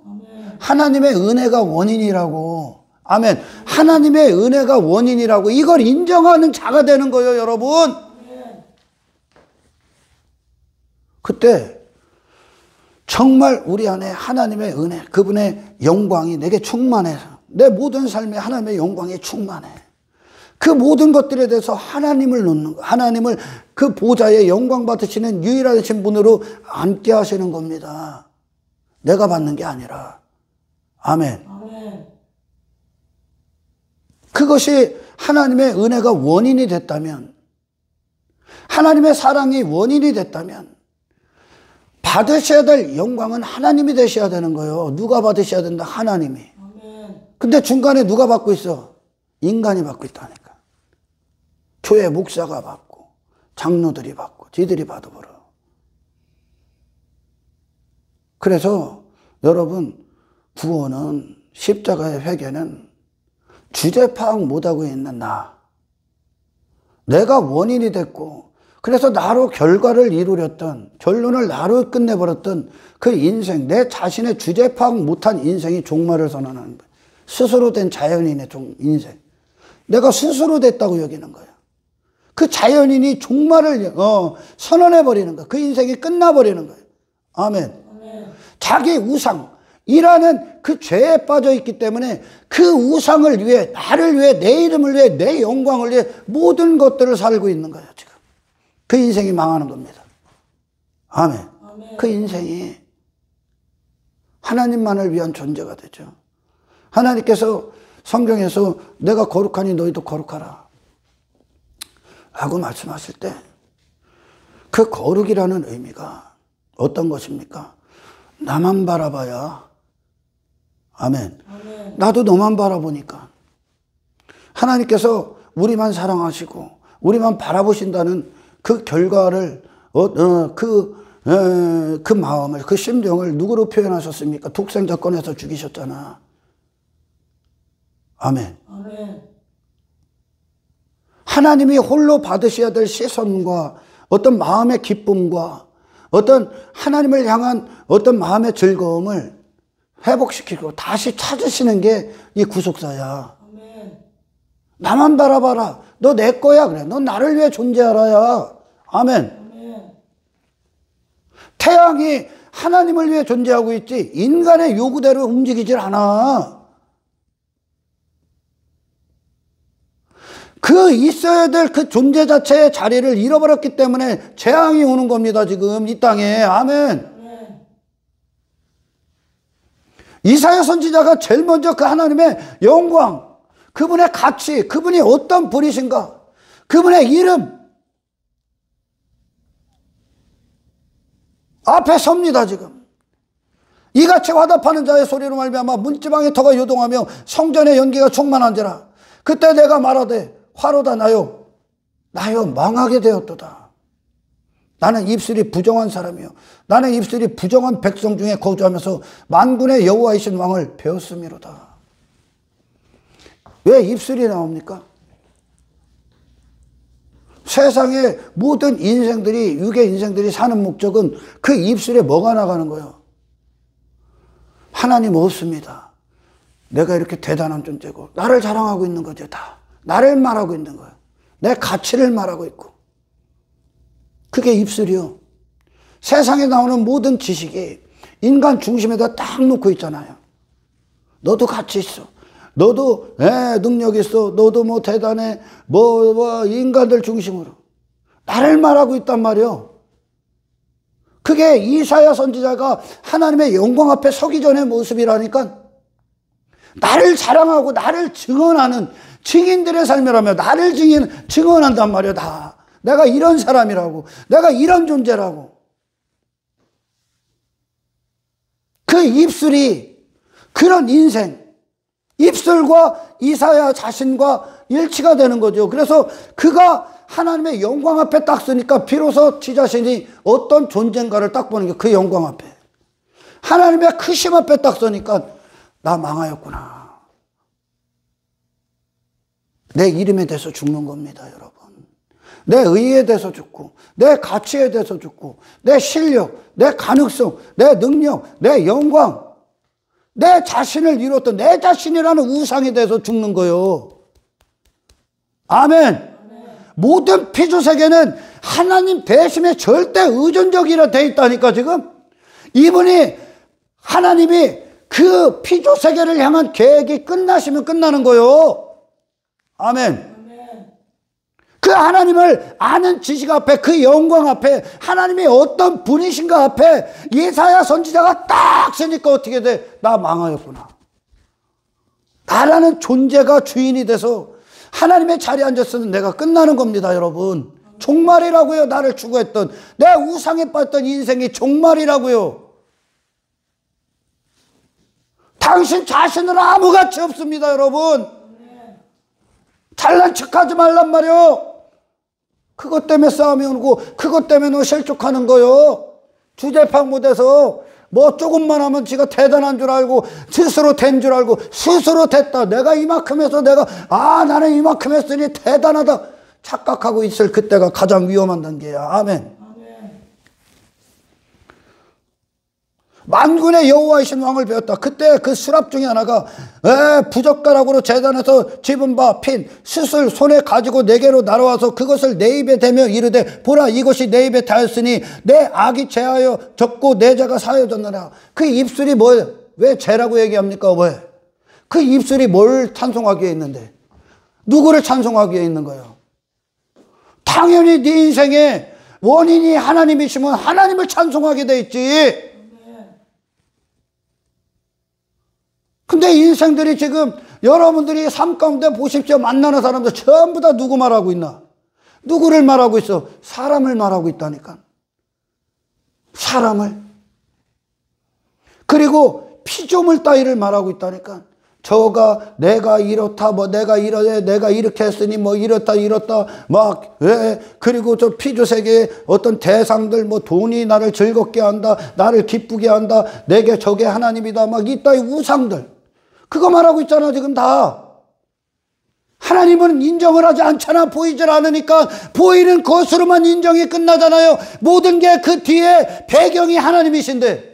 하나님의 은혜가 원인이라고. 아멘. 하나님의 은혜가 원인이라고. 이걸 인정하는 자가 되는 거예요, 여러분. 그때 정말 우리 안에 하나님의 은혜, 그분의 영광이 내게 충만해서 내 모든 삶에 하나님의 영광이 충만해. 그 모든 것들에 대해서 하나님을 놓는 거, 하나님을 그 보좌에 영광 받으시는 유일하신 분으로 앉게 하시는 겁니다. 내가 받는 게 아니라. 아멘. 그것이 하나님의 은혜가 원인이 됐다면 하나님의 사랑이 원인이 됐다면 받으셔야 될 영광은 하나님이 되셔야 되는 거예요. 누가 받으셔야 된다? 하나님이. 근데 중간에 누가 받고 있어? 인간이 받고 있다니까. 교회 목사가 받고 장로들이 받고 지들이 받아버려. 그래서 여러분, 구원은, 십자가의 회개는 주제 파악 못하고 있는 내가 원인이 됐고, 그래서 나로 결과를 이루렸던, 결론을 나로 끝내버렸던 그 인생, 내 자신의 주제 파악 못한 인생이 종말을 선언하는 거예요. 스스로 된 자연인의 인생. 내가 스스로 됐다고 여기는 거예요. 그 자연인이 종말을 선언해버리는 거예요. 그 인생이 끝나버리는 거예요. 아멘. 자기 우상이라는 그 죄에 빠져 있기 때문에 그 우상을 위해, 나를 위해, 내 이름을 위해, 내 영광을 위해 모든 것들을 살고 있는 거예요, 지금. 그 인생이 망하는 겁니다. 아멘. 그 인생이 하나님만을 위한 존재가 되죠. 하나님께서 성경에서 내가 거룩하니 너희도 거룩하라 라고 말씀하실 때 그 거룩이라는 의미가 어떤 것입니까? 나만 바라봐야, 아멘. 나도 너만 바라보니까 하나님께서 우리만 사랑하시고 우리만 바라보신다는 그 결과를 그 마음을, 그 심정을 누구로 표현하셨습니까? 독생자 꺼내서 죽이셨잖아. 아멘. 하나님이 홀로 받으셔야 될 시선과 어떤 마음의 기쁨과 어떤 하나님을 향한 어떤 마음의 즐거움을 회복시키고 다시 찾으시는 게 이 구속사야. 나만 바라봐라. 너 내 거야. 그래. 너 나를 위해 존재하라야. 아멘. 태양이 하나님을 위해 존재하고 있지 인간의 요구대로 움직이질 않아. 그 있어야 될 그 존재 자체의 자리를 잃어버렸기 때문에 재앙이 오는 겁니다, 지금 이 땅에. 아멘. 이사야 선지자가 제일 먼저 그 하나님의 영광, 그분의 가치, 그분이 어떤 분이신가, 그분의 이름 앞에 섭니다, 지금. 이같이 화답하는 자의 소리로 말미암아 문지방의 터가 요동하며 성전의 연기가 충만한지라. 그때 내가 말하되 화로다 나요 망하게 되었도다. 나는 입술이 부정한 사람이요 나는 입술이 부정한 백성 중에 거주하면서 만군의 여호와이신 왕을 배웠음이로다. 왜 입술이 나옵니까? 세상의 모든 인생들이, 육의 인생들이 사는 목적은 그 입술에 뭐가 나가는 거예요? 하나님 없습니다. 내가 이렇게 대단한 존재고 나를 자랑하고 있는 거죠. 다 나를 말하고 있는 거예요. 내 가치를 말하고 있고. 그게 입술이요. 세상에 나오는 모든 지식이 인간 중심에다 딱 놓고 있잖아요. 너도 가치 있어. 너도 능력 있어. 너도 뭐 대단해. 인간들 중심으로 나를 말하고 있단 말이요. 그게 이사야 선지자가 하나님의 영광 앞에 서기 전의 모습이라니까. 나를 자랑하고 나를 증언하는 증인들의 삶이라며 나를 증언한단 말이야. 다 내가 이런 사람이라고, 내가 이런 존재라고. 그 입술이 그런 인생, 입술과 이사야 자신과 일치가 되는 거죠. 그래서 그가 하나님의 영광 앞에 딱 서니까 비로소 지 자신이 어떤 존재인가를 딱 보는 게 그 영광 앞에. 하나님의 크심 앞에 딱 서니까 나 망하였구나. 내 이름에 대해서 죽는 겁니다, 여러분. 내 의의에 대해서 죽고, 내 가치에 대해서 죽고, 내 실력, 내 가능성, 내 능력, 내 영광, 내 자신을 이뤘던 내 자신이라는 우상에 대해서 죽는 거예요. 아멘. 모든 피조 세계는 하나님 대심에 절대 의존적이라 돼 있다니까, 지금. 이분이, 하나님이 그 피조 세계를 향한 계획이 끝나시면 끝나는 거예요. 아멘. 그 하나님을 아는 지식 앞에, 그 영광 앞에, 하나님이 어떤 분이신가 앞에 이사야 선지자가 딱 서니까 어떻게 돼? 나 망하였구나. 나라는 존재가 주인이 돼서 하나님의 자리에 앉았으면 내가 끝나는 겁니다, 여러분. 종말이라고요. 나를 추구했던, 내 우상에 빠졌던 인생이 종말이라고요. 당신 자신은 아무 가치 없습니다, 여러분. 잘난 척하지 말란 말이요. 그것 때문에 싸움이 오고 그것 때문에 너 실족하는 거요. 주제팍 못해서 뭐 조금만 하면 지가 대단한 줄 알고 스스로 된 줄 알고 스스로 됐다. 내가 이만큼 해서 내가 나는 이만큼 했으니 대단하다 착각하고 있을 그때가 가장 위험한 단계야. 아멘. 만군의 여호와이신 왕을 배웠다. 그때 그 수랍 중에 하나가 부젓가락으로 제단에서 집은 바 핀 숯을 손에 가지고 내게로 날아와서 그것을 내 입에 대며 이르되 보라 이것이 내 입에 닿았으니 내 악이 죄하여 졌고 내 죄가 사하여졌느라. 그 입술이 뭐예요? 왜 죄라고 얘기합니까? 왜? 그 입술이 뭘 찬송하기에 있는데? 누구를 찬송하기에 있는 거예요? 당연히 네 인생의 원인이 하나님이시면 하나님을 찬송하게 돼 있지. 근데 인생들이 지금 여러분들이 삶 가운데 보십시오. 만나는 사람들 전부 다 누구 말하고 있나? 누구를 말하고 있어? 사람을 말하고 있다니까. 사람을. 그리고 피조물 따위를 말하고 있다니까. 저가 내가 이렇다 뭐 내가 이러네 내가 이렇게 했으니 뭐 이렇다 막 그리고 저 피조 세계의 어떤 대상들 뭐 돈이 나를 즐겁게 한다 나를 기쁘게 한다 내게 저게 하나님이다 막 이따위 우상들 그거 말하고 있잖아 지금 다. 하나님은 인정을 하지 않잖아. 보이질 않으니까 보이는 것으로만 인정이 끝나잖아요. 모든 게 그 뒤에 배경이 하나님이신데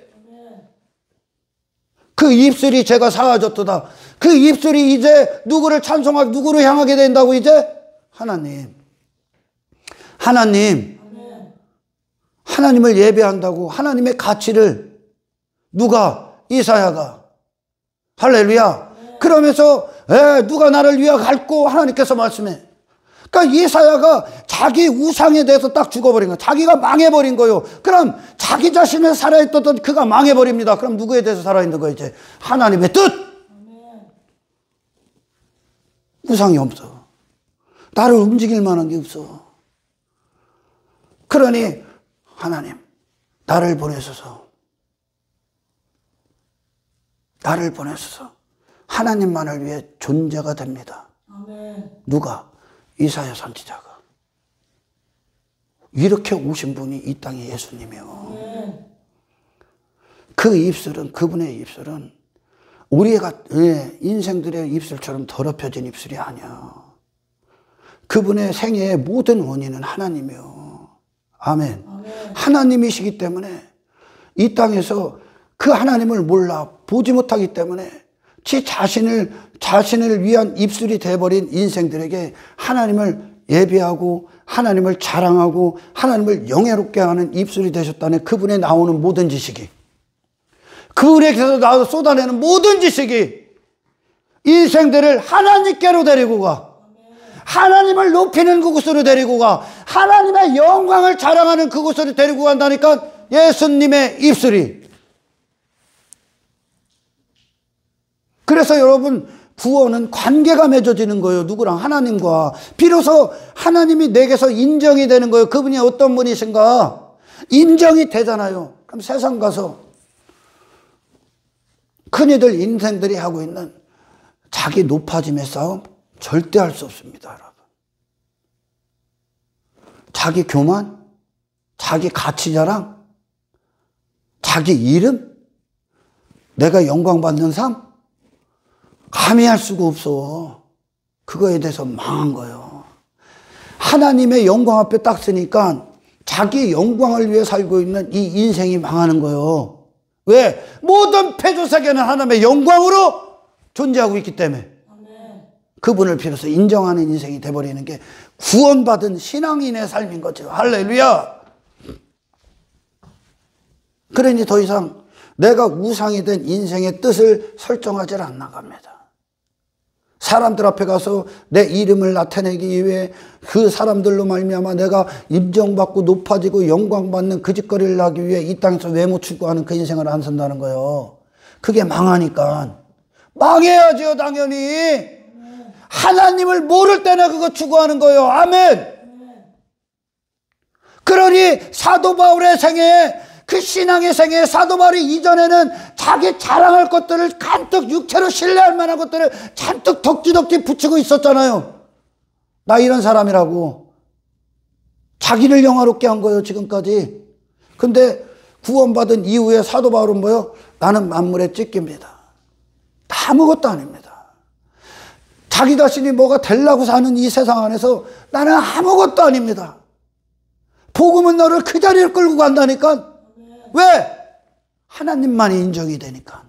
그 입술이 제가 사라졌도다. 그 입술이 이제 누구를 찬송하고 누구를 향하게 된다고 이제? 하나님을 예배한다고 하나님의 가치를 누가? 이사야가. 할렐루야. 그러면서 누가 나를 위하여 갈고 하나님께서 말씀해. 그러니까 이사야가 자기 우상에 대해서 딱 죽어버린 거예요. 자기가 망해버린 거예요. 그럼 자기 자신을 살아있던 그가 망해버립니다. 그럼 누구에 대해서 살아있는 거예요? 이제 하나님의 뜻. 우상이 없어. 나를 움직일 만한 게 없어. 그러니 하나님 나를 보내소서. 나를 보내소서. 하나님만을 위해 존재가 됩니다. 아멘. 누가? 이사야 선지자가. 이렇게 오신 분이 이 땅에 예수님이요. 아멘. 그 입술은 그분의 입술은 우리가 인생들의 입술처럼 더럽혀진 입술이 아니야. 그분의 생애의 모든 원인은 하나님이요. 아멘. 아멘. 하나님이시기 때문에 이 땅에서 그 하나님을 몰라 보지 못하기 때문에 자신을 위한 입술이 돼버린 인생들에게 하나님을 예배하고 하나님을 자랑하고 하나님을 영예롭게 하는 입술이 되셨다는 그분에 나오는 모든 지식이 그분에게서 나와서 쏟아내는 모든 지식이 인생들을 하나님께로 데리고 가. 하나님을 높이는 그곳으로 데리고 가. 하나님의 영광을 자랑하는 그곳으로 데리고 간다니까 예수님의 입술이. 그래서 여러분 구원은 관계가 맺어지는 거예요. 누구랑? 하나님과. 비로소 하나님이 내게서 인정이 되는 거예요. 그분이 어떤 분이신가 인정이 되잖아요. 그럼 세상 가서 큰이들 인생들이 하고 있는 자기 높아짐의 싸움 절대 할 수 없습니다. 여러분. 자기 교만, 자기 가치 자랑, 자기 이름, 내가 영광받는 삶 감히 할 수가 없어. 그거에 대해서 망한 거예요. 하나님의 영광 앞에 딱 서니까 자기 영광을 위해 살고 있는 이 인생이 망하는 거예요. 왜? 모든 폐조세계는 하나님의 영광으로 존재하고 있기 때문에 그분을 비로소 인정하는 인생이 돼버리는 게 구원받은 신앙인의 삶인 거죠. 할렐루야. 그러니 더 이상 내가 우상이 된 인생의 뜻을 설정하지 않나갑니다. 사람들 앞에 가서 내 이름을 나타내기 위해 그 사람들로 말미암아 내가 인정받고 높아지고 영광받는 그 짓거리를 하기 위해 이 땅에서 외모 추구하는 그 인생을 안 산다는 거예요. 그게 망하니까. 망해야죠, 당연히. 하나님을 모를 때나 그거 추구하는 거예요. 아멘. 그러니 사도 바울의 생애에, 그 신앙의 생애에 사도 바울이 이전에는 자기 자랑할 것들을 간뜩 육체로 신뢰할 만한 것들을 잔뜩 덕지덕지 붙이고 있었잖아요. 나 이런 사람이라고. 자기를 영화롭게 한 거예요, 지금까지. 근데 구원받은 이후에 사도 바울은 뭐요? 나는 만물에 찢깁니다. 다 아무것도 아닙니다. 자기 자신이 뭐가 되려고 사는 이 세상 안에서 나는 아무것도 아닙니다. 복음은 너를 그 자리를 끌고 간다니까. 왜? 하나님만이 인정이 되니까.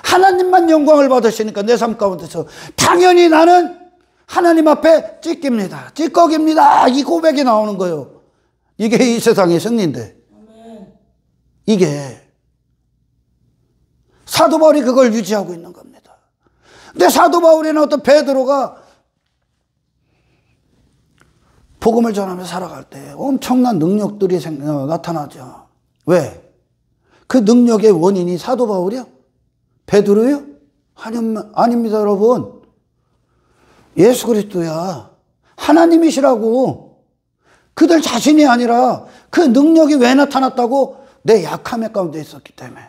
하나님만 영광을 받으시니까 내 삶 가운데서 당연히 나는 하나님 앞에 찢깁니다. 찌꺼기입니다. 이 고백이 나오는 거예요. 이게 이 세상의 승리인데. 이게 사도 바울이 그걸 유지하고 있는 겁니다. 근데 사도 바울이나 어떤 베드로가 복음을 전하며 살아갈 때 엄청난 능력들이 나타나죠. 왜? 그 능력의 원인이 사도 바울이요? 베드로요? 아닙니다, 여러분. 예수 그리스도야. 하나님이시라고. 그들 자신이 아니라 그 능력이 왜 나타났다고? 내 약함의 가운데 있었기 때문에.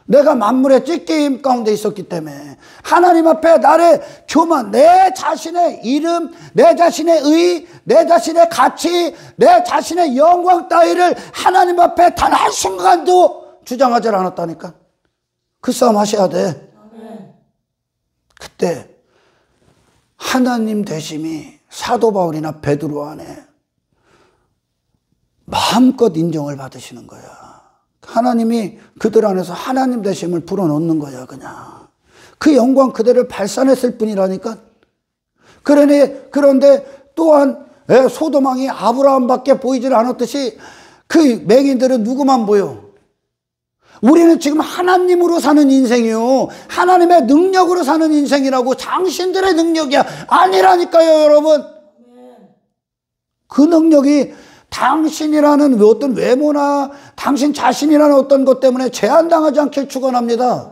내가 만물의 찢김 가운데 있었기 때문에. 하나님 앞에 나의 교만, 내 자신의 이름, 내 자신의 의, 내 자신의 가치, 내 자신의 영광 따위를 하나님 앞에 단 한순간도 주장하지 않았다니까. 그 싸움 하셔야 돼. 그때 하나님 되심이 사도 바울이나 베드로 안에 마음껏 인정을 받으시는 거야. 하나님이 그들 안에서 하나님 되심을 불어넣는 거야, 그냥. 그 영광 그대를 발산했을 뿐이라니까. 그런데 또한 소돔왕이 아브라함밖에 보이질 않았듯이 그 맹인들은 누구만 보여? 우리는 지금 하나님으로 사는 인생이요. 하나님의 능력으로 사는 인생이라고. 당신들의 능력이 아니라니까요, 여러분. 그 능력이 당신이라는 어떤 외모나 당신 자신이라는 어떤 것 때문에 제한당하지 않길 축원합니다.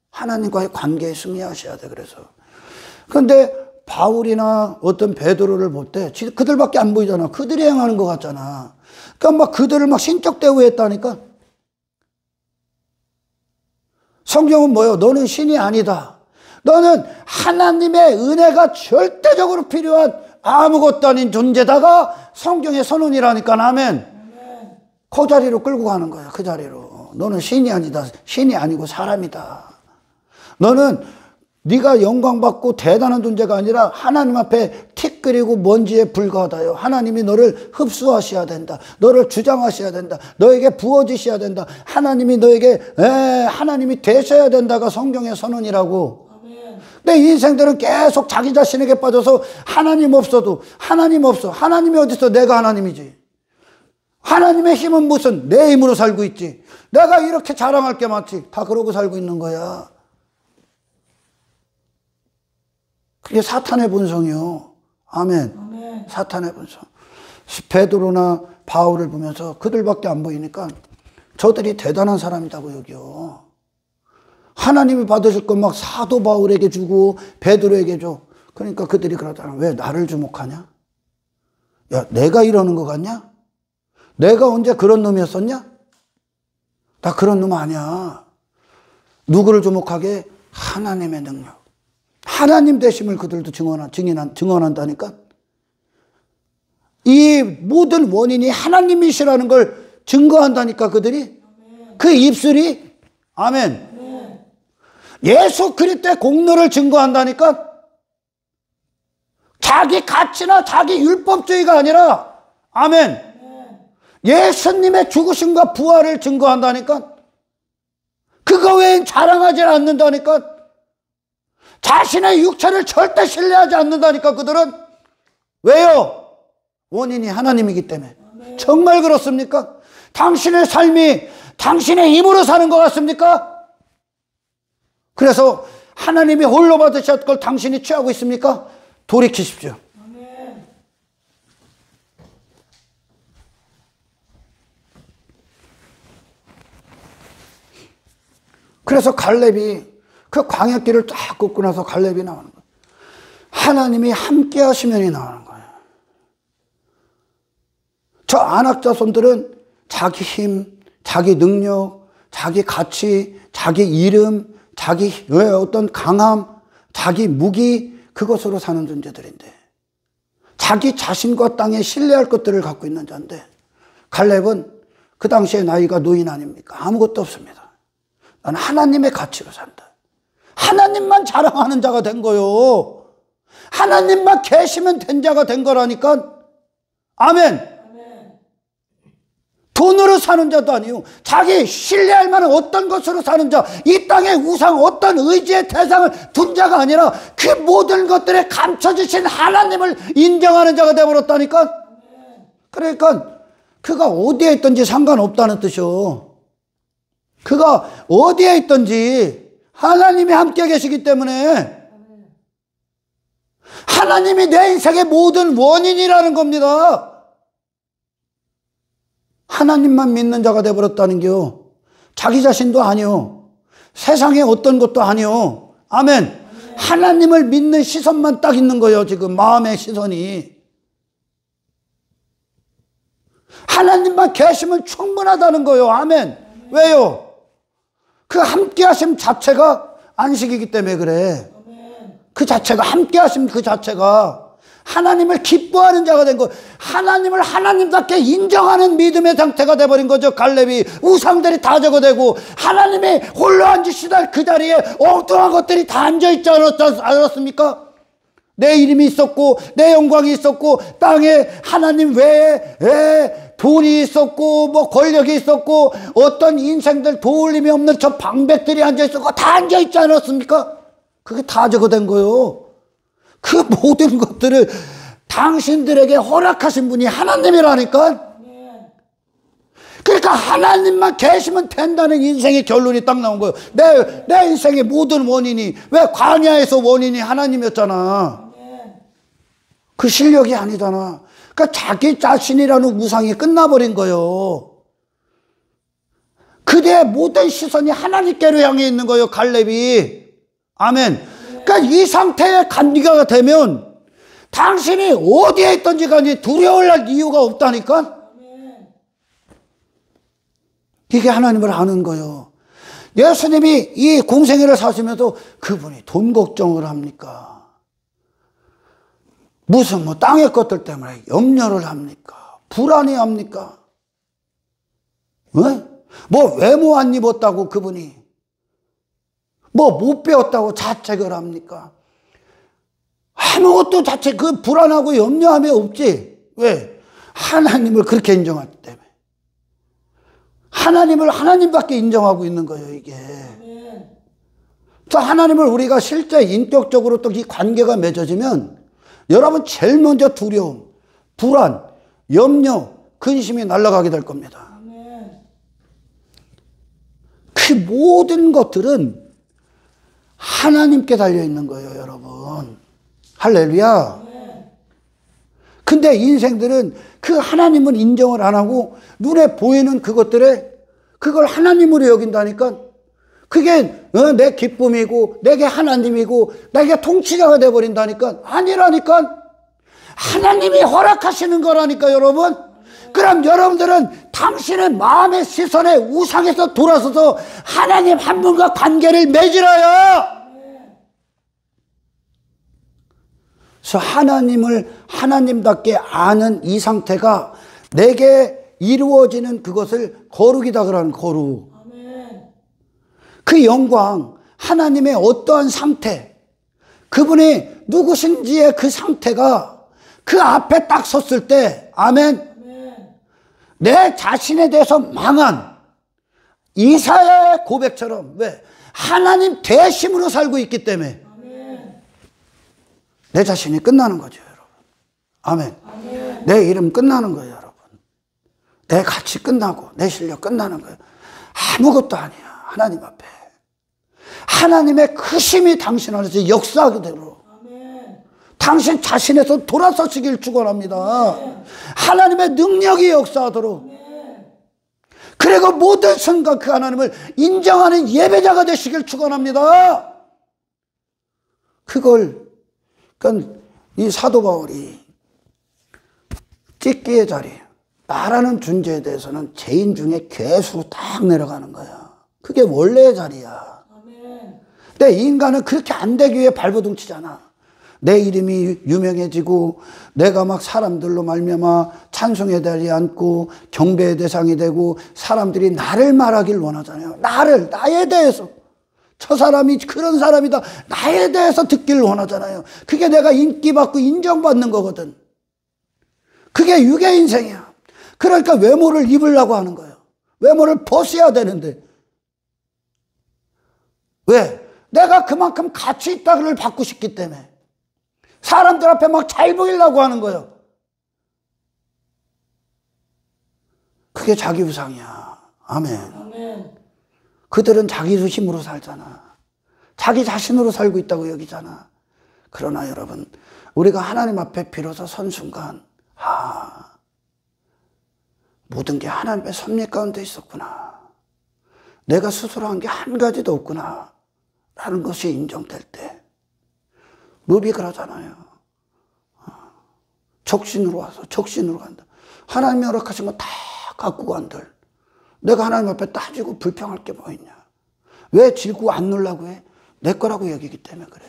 하나님과의 관계에 승리하셔야 돼. 그래서. 그런데 바울이나 어떤 베드로를 볼 때 그들밖에 안 보이잖아. 그들이 행하는 것 같잖아. 그러니까 막 그들을 막 신적 대우했다니까. 성경은 뭐예요? 너는 신이 아니다. 너는 하나님의 은혜가 절대적으로 필요한 아무것도 아닌 존재다가 성경의 선언이라니까. 아멘. 그 자리로 끌고 가는 거야. 그 자리로. 너는 신이 아니다. 신이 아니고 사람이다. 너는 네가 영광받고 대단한 존재가 아니라 하나님 앞에 틱 그리고 먼지에 불과하다요. 하나님이 너를 흡수하셔야 된다. 너를 주장하셔야 된다. 너에게 부어지셔야 된다. 하나님이 너에게 하나님이 되셔야 된다가 성경의 선언이라고. 내 인생들은 계속 자기 자신에게 빠져서 하나님 없어도 하나님 없어. 하나님이 어디 있어? 내가 하나님이지. 하나님의 힘은 무슨? 내 힘으로 살고 있지. 내가 이렇게 자랑할 게 많지. 다 그러고 살고 있는 거야. 그게 사탄의 본성이요. 아멘. 사탄의 본성. 베드로나 바울을 보면서 그들밖에 안 보이니까 저들이 대단한 사람이라고 여겨. 하나님이 받으실 건 막 사도 바울에게 주고 베드로에게 줘. 그러니까 그들이 그러잖아. 왜 나를 주목하냐? 야, 내가 이러는 거 같냐? 내가 언제 그런 놈이었었냐? 나 그런 놈 아니야. 누구를 주목하게? 하나님의 능력. 하나님 되심을 그들도 증언한다니까. 이 모든 원인이 하나님이시라는 걸 증거한다니까, 그들이. 그 입술이. 아멘. 예수 그리스도의 공로를 증거한다니까. 자기 가치나 자기 율법주의가 아니라. 아멘. 예수님의 죽으심과 부활을 증거한다니까. 그거 외엔 자랑하지 않는다니까. 자신의 육체를 절대 신뢰하지 않는다니까, 그들은. 왜요? 원인이 하나님이기 때문에. 정말 그렇습니까? 당신의 삶이 당신의 힘으로 사는 것 같습니까? 그래서 하나님이 홀로 받으셨던 걸 당신이 취하고 있습니까? 돌이키십시오. 그래서 갈렙이 그 광야길을 쫙 걷고 나서 갈렙이 나오는 거예요. 하나님이 함께 하시면이 나오는 거예요. 저 안악자손들은 자기 힘, 자기 능력, 자기 가치, 자기 이름, 자기 어떤 강함, 자기 무기, 그것으로 사는 존재들인데, 자기 자신과 땅에 신뢰할 것들을 갖고 있는 자인데, 갈렙은 그 당시에 나이가 노인 아닙니까? 아무것도 없습니다. 나는 하나님의 가치로 산다. 하나님만 자랑하는 자가 된 거요. 하나님만 계시면 된 자가 된 거라니까. 아멘. 돈으로 사는 자도 아니요, 자기 신뢰할 만한 어떤 것으로 사는 자, 이 땅의 우상, 어떤 의지의 대상을 둔 자가 아니라 그 모든 것들에 감춰주신 하나님을 인정하는 자가 되어버렸다니까. 그러니까 그가 어디에 있든지 상관없다는 뜻이요. 그가 어디에 있든지 하나님이 함께 계시기 때문에 하나님이 내 인생의 모든 원인이라는 겁니다. 하나님만 믿는 자가 되어버렸다는 게요, 자기 자신도 아니요, 세상의 어떤 것도 아니요. 아멘. 하나님을 믿는 시선만 딱 있는 거예요. 지금 마음의 시선이 하나님만 계시면 충분하다는 거예요. 아멘. 왜요? 그 함께 하심 자체가 안식이기 때문에 그래. 그 자체가, 함께 하심 그 자체가 하나님을 기뻐하는 자가 된 거, 하나님을 하나님답게 인정하는 믿음의 상태가 돼버린 거죠. 갈렙이 우상들이 다 저거되고 하나님이 홀로 앉으시다 그 자리에 엉뚱한 것들이 다 앉아있지 않았습니까? 내 이름이 있었고 내 영광이 있었고 땅에 하나님 외에 돈이 있었고 뭐 권력이 있었고 어떤 인생들 도울림이 없는 저 방백들이 앉아있었고 다 앉아있지 않았습니까? 그게 다 저거된 거요. 그 모든 것들을 당신들에게 허락하신 분이 하나님이라니까. 그러니까 하나님만 계시면 된다는 인생의 결론이 딱 나온 거예요. 내 인생의 모든 원인이, 왜 광야에서 원인이 하나님이었잖아. 그 실력이 아니잖아. 그러니까 자기 자신이라는 우상이 끝나버린 거예요. 그대의 모든 시선이 하나님께로 향해 있는 거예요, 갈렙이. 아멘. 그러니까 이 상태에 감리가 되면 당신이 어디에 있든지 간에 두려워할 이유가 없다니까. 이게 하나님을 아는 거예요. 예수님이 이 공생애를 사시면서 그분이 돈 걱정을 합니까? 무슨 뭐 땅의 것들 때문에 염려를 합니까? 불안해합니까? 뭐 외모 안 입었다고 그분이 뭐 못 배웠다고 자책을 합니까? 아무것도 자책, 그 불안하고 염려함이 없지. 왜? 하나님을 그렇게 인정하기 때문에. 하나님을 하나님밖에 인정하고 있는 거예요, 이게. 또 하나님을 우리가 실제 인격적으로 또 이 관계가 맺어지면 여러분 제일 먼저 두려움, 불안, 염려, 근심이 날아가게 될 겁니다. 그 모든 것들은 하나님께 달려있는 거예요, 여러분. 할렐루야. 근데 인생들은 그 하나님을 인정을 안 하고 눈에 보이는 그걸 하나님으로 여긴다니까. 그게 내 기쁨이고 내게 하나님이고 내게 통치자가 돼버린다니까. 아니라니까. 하나님이 허락하시는 거라니까, 여러분. 그럼 여러분들은 당신의 마음의 시선에 우상에서 돌아서서 하나님 한 분과 관계를 맺으라요. 그래서 하나님을 하나님답게 아는 이 상태가 내게 이루어지는 그것을 거룩이다 그러는 거룩. 그 영광, 하나님의 어떠한 상태, 그분이 누구신지의 그 상태가 그 앞에 딱 섰을 때, 아멘. 내 자신에 대해서 망한 이사야의 고백처럼, 왜? 하나님 대심으로 살고 있기 때문에 내 자신이 끝나는 거죠, 여러분. 아멘. 내 이름 끝나는 거예요, 여러분. 내 가치 끝나고 내 실력 끝나는 거예요. 아무것도 아니야, 하나님 앞에. 하나님의 크심이 당신 안에서 역사하게 되도록 당신 자신에서 돌아서시길 축원합니다. 하나님의 능력이 역사하도록. 그리고 모든 순간 그 하나님을 인정하는 예배자가 되시길 축원합니다. 그러니까 이 사도 바울이 찢기의 자리 나라는 존재에 대해서는 죄인 중에 괴수로 딱 내려가는 거야. 그게 원래의 자리야. 근데 인간은 그렇게 안 되기 위해 발버둥치잖아. 내 이름이 유명해지고 내가 막 사람들로 말미암아 찬송의 자리에 앉고 경배의 대상이 되고 사람들이 나를 말하길 원하잖아요. 나에 대해서. 저 사람이 그런 사람이다. 나에 대해서 듣기를 원하잖아요. 그게 내가 인기받고 인정받는 거거든. 그게 육의 인생이야. 그러니까 외모를 입으려고 하는 거예요. 외모를 벗어야 되는데. 왜? 내가 그만큼 가치 있다를 받고 싶기 때문에. 사람들 앞에 막 잘 보이려고 하는 거예요. 그게 자기 우상이야. 아멘. 아멘. 그들은 자기 힘으로 살잖아. 자기 자신으로 살고 있다고 여기잖아. 그러나 여러분, 우리가 하나님 앞에 비로소 선 순간, 모든 게 하나님의 섭리 가운데 있었구나. 내가 스스로 한 게 한 가지도 없구나. 라는 것이 인정될 때. 룹이 그러잖아요. 적신으로 와서 적신으로 간다. 하나님이 허락하신 거 다 갖고 간들. 내가 하나님 앞에 따지고 불평할 게 뭐 있냐. 왜 지고 안 놀라고 해? 내 거라고 여기기 때문에 그래.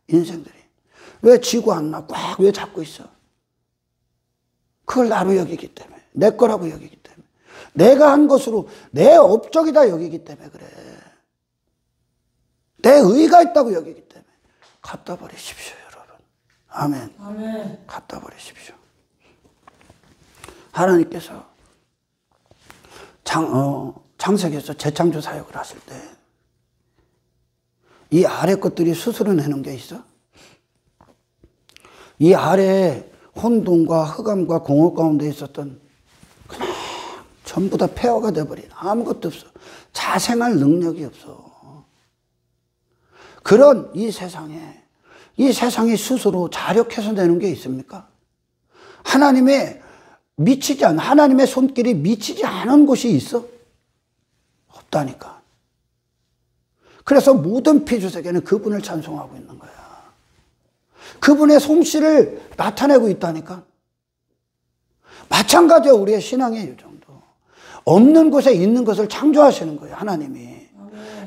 인생들이. 왜 지고 안 나? 꽉 왜 잡고 있어? 그걸 나로 여기기 때문에. 내 거라고 여기기 때문에. 내가 한 것으로 내 업적이다 여기기 때문에 그래. 내 의가 있다고 여기기 때문에. 갖다 버리십시오, 여러분. 아멘. 아멘. 갖다 버리십시오. 하나님께서 창세기에서 재창조 사역을 하실 때 이 아래 것들이 스스로 내는 게 있어? 이 아래에 혼돈과 흑암과 공허 가운데 있었던 그냥 전부 다 폐허가 돼버린 아무것도 없어. 자생할 능력이 없어. 그런 이 세상이 스스로 자력해서 내는 게 있습니까? 하나님의 손길이 미치지 않은 곳이 있어? 없다니까. 그래서 모든 피주세계는 그분을 찬송하고 있는 거야. 그분의 솜씨를 나타내고 있다니까. 마찬가지야, 우리의 신앙의 요정도. 없는 곳에 있는 것을 창조하시는 거예요, 하나님이.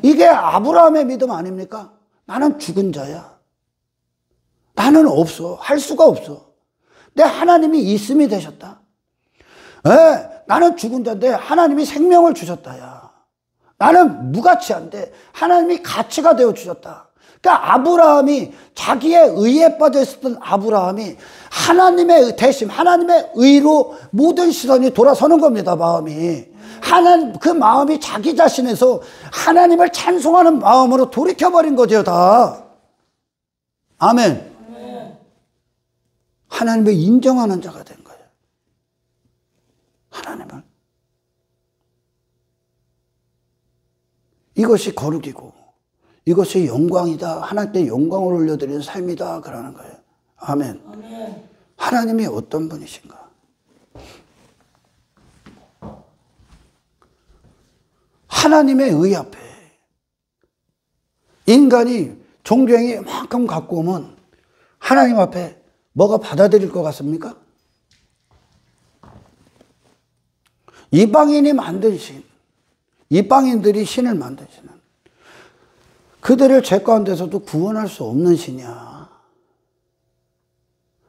이게 아브라함의 믿음 아닙니까? 나는 죽은 자야. 나는 없어. 할 수가 없어. 근데 하나님이 있음이 되셨다. 나는 죽은 자인데 하나님이 생명을 주셨다야. 나는 무가치한데 하나님이 가치가 되어 주셨다. 그러니까 아브라함이 자기의 의에 빠져 있었던 아브라함이 하나님의 대심, 하나님의 의로 모든 시선이 돌아서는 겁니다. 마음이. 그 마음이 자기 자신에서 하나님을 찬송하는 마음으로 돌이켜버린 거죠, 다. 아멘. 하나님을 인정하는 자가 된 거예요. 하나님을. 이것이 거룩이고 이것이 영광이다. 하나님께 영광을 올려드리는 삶이다. 그러는 거예요. 아멘. 아멘. 하나님이 어떤 분이신가? 하나님의 의 앞에 인간이 종교행위 이만큼 갖고 오면 하나님 앞에 뭐가 받아들일 것 같습니까? 이방인이 만든 신, 이방인들이 신을 만든 신은 그들을 죄 가운데서도 구원할 수 없는 신이야.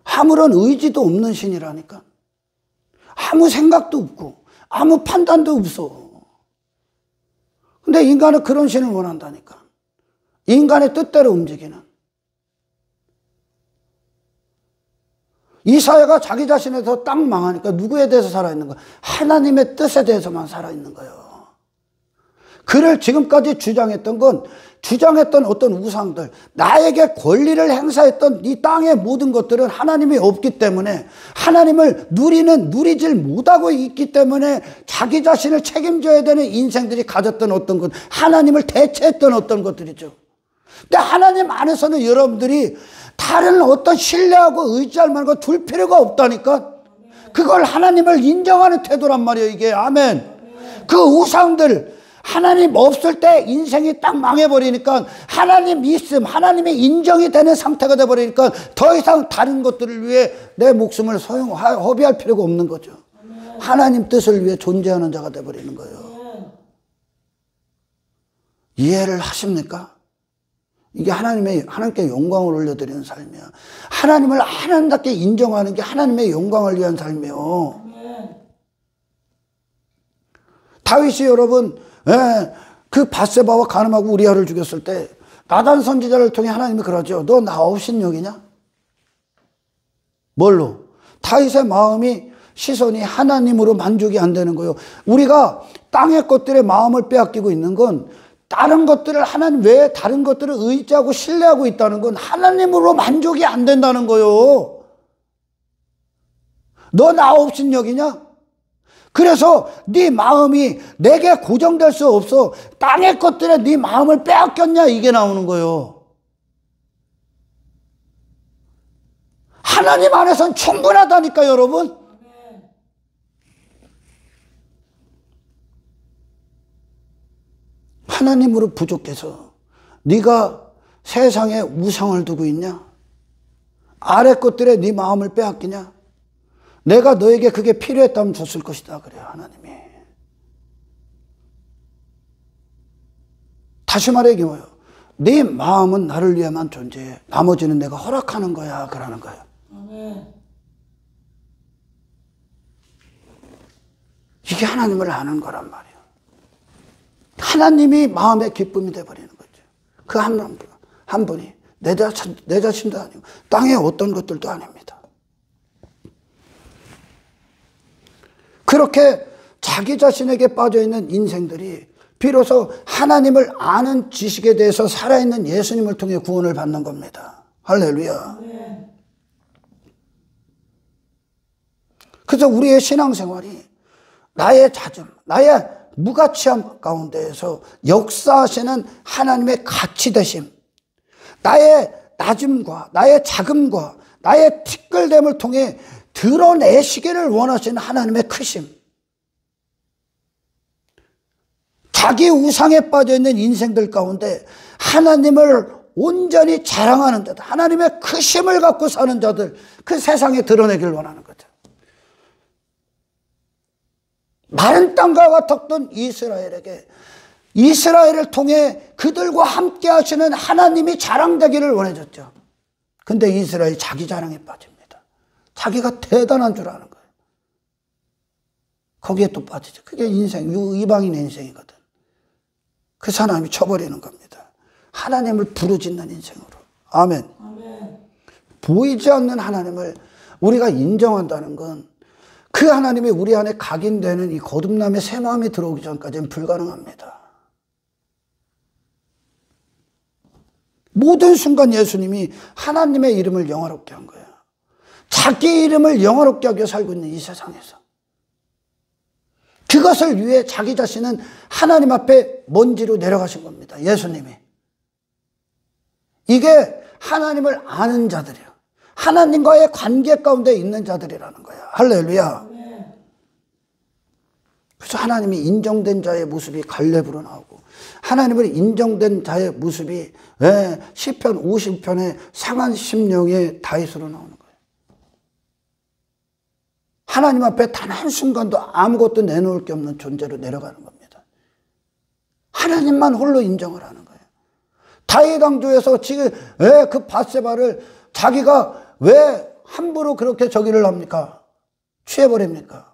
아무런 의지도 없는 신이라니까. 아무 생각도 없고 아무 판단도 없어. 근데 인간은 그런 신을 원한다니까. 인간의 뜻대로 움직이는. 이 사회가 자기 자신에서 딱 망하니까 누구에 대해서 살아있는 거야? 하나님의 뜻에 대해서만 살아있는 거예요. 그를 지금까지 주장했던 어떤 우상들, 나에게 권리를 행사했던 이 땅의 모든 것들은 하나님이 없기 때문에 하나님을 누리질 못하고 있기 때문에 자기 자신을 책임져야 되는 인생들이 가졌던 어떤 것, 하나님을 대체했던 어떤 것들이죠. 근데 하나님 안에서는 여러분들이 다른 어떤 신뢰하고 의지할 만한 거 둘 필요가 없다니까. 그걸 하나님을 인정하는 태도란 말이에요, 이게. 아멘. 그 우상들, 하나님 없을 때 인생이 딱 망해버리니까 하나님 있음, 하나님이 인정이 되는 상태가 돼버리니까 더 이상 다른 것들을 위해 내 목숨을 허비할 필요가 없는 거죠. 하나님 뜻을 위해 존재하는 자가 되어버리는 거예요. 이해를 하십니까? 이게 하나님께 영광을 올려드리는 삶이야. 하나님을 하나님답게 인정하는 게 하나님의 영광을 위한 삶이에요. 다윗이 여러분, 그 밧세바와 간음하고 우리아를 죽였을 때 나단 선지자를 통해 하나님이 그러죠. 너 나 업신여기냐? 뭘로? 다윗의 마음이 시선이 하나님으로 만족이 안 되는 거예요. 우리가 땅의 것들의 마음을 빼앗기고 있는 건 다른 것들을 하나님 외에 다른 것들을 의지하고 신뢰하고 있다는 건 하나님으로 만족이 안 된다는 거예요. 너 나 업신여기냐? 그래서 네 마음이 내게 고정될 수 없어. 땅의 것들에 네 마음을 빼앗겼냐? 이게 나오는 거예요. 하나님 안에서는 충분하다니까 여러분. 하나님으로 부족해서 네가 세상에 우상을 두고 있냐? 아래 것들에 네 마음을 빼앗기냐? 내가 너에게 그게 필요했다면 줬을 것이다 그래요 하나님이. 다시 말해 이게 뭐예요? 네 마음은 나를 위해만 존재해. 나머지는 내가 허락하는 거야 그러는 거예요. 이게 하나님을 아는 거란 말이에요. 하나님이 마음의 기쁨이 되어버리는 거죠. 그 한 분이 내 자신도 아니고 땅의 어떤 것들도 아닙니다. 그렇게 자기 자신에게 빠져있는 인생들이 비로소 하나님을 아는 지식에 대해서 살아있는 예수님을 통해 구원을 받는 겁니다. 할렐루야. 그래서 우리의 신앙생활이 나의 잦음, 나의 무가치함 가운데에서 역사하시는 하나님의 가치 되심, 나의 낮음과 나의 작음과 나의 티끌됨을 통해 드러내시기를 원하시는 하나님의 크심, 자기 우상에 빠져있는 인생들 가운데 하나님을 온전히 자랑하는 자들, 하나님의 크심을 갖고 사는 자들, 그 세상에 드러내기를 원하는 거죠. 마른 땅과 같았던 이스라엘에게 이스라엘을 통해 그들과 함께 하시는 하나님이 자랑되기를 원해줬죠. 근데 이스라엘이 자기 자랑에 빠집니다. 자기가 대단한 줄 아는 거예요. 거기에 또 빠지죠. 그게 인생, 이방인의 인생이거든. 그래서 하나님이 쳐버리는 겁니다. 하나님을 부르짖는 인생으로. 아멘. 아멘. 보이지 않는 하나님을 우리가 인정한다는 건 그 하나님이 우리 안에 각인되는 이 거듭남의 새 마음이 들어오기 전까지는 불가능합니다. 모든 순간 예수님이 하나님의 이름을 영화롭게 한 거예요. 자기 이름을 영화롭게 하게 살고 있는 이 세상에서. 그것을 위해 자기 자신은 하나님 앞에 먼지로 내려가신 겁니다. 예수님이. 이게 하나님을 아는 자들이에요. 하나님과의 관계 가운데 있는 자들이라는 거예요. 할렐루야. 그래서 하나님이 인정된 자의 모습이 갈렙으로 나오고 하나님을 인정된 자의 모습이 시편 50편의 상한 심령의 다윗으로 나오는 거예요. 하나님 앞에 단 한순간도 아무것도 내놓을 게 없는 존재로 내려가는 겁니다. 하나님만 홀로 인정을 하는 거예요. 다윗 왕조에서 지금 왜 그 밧세바를 자기가 왜 함부로 그렇게 저기를 합니까? 취해버립니까?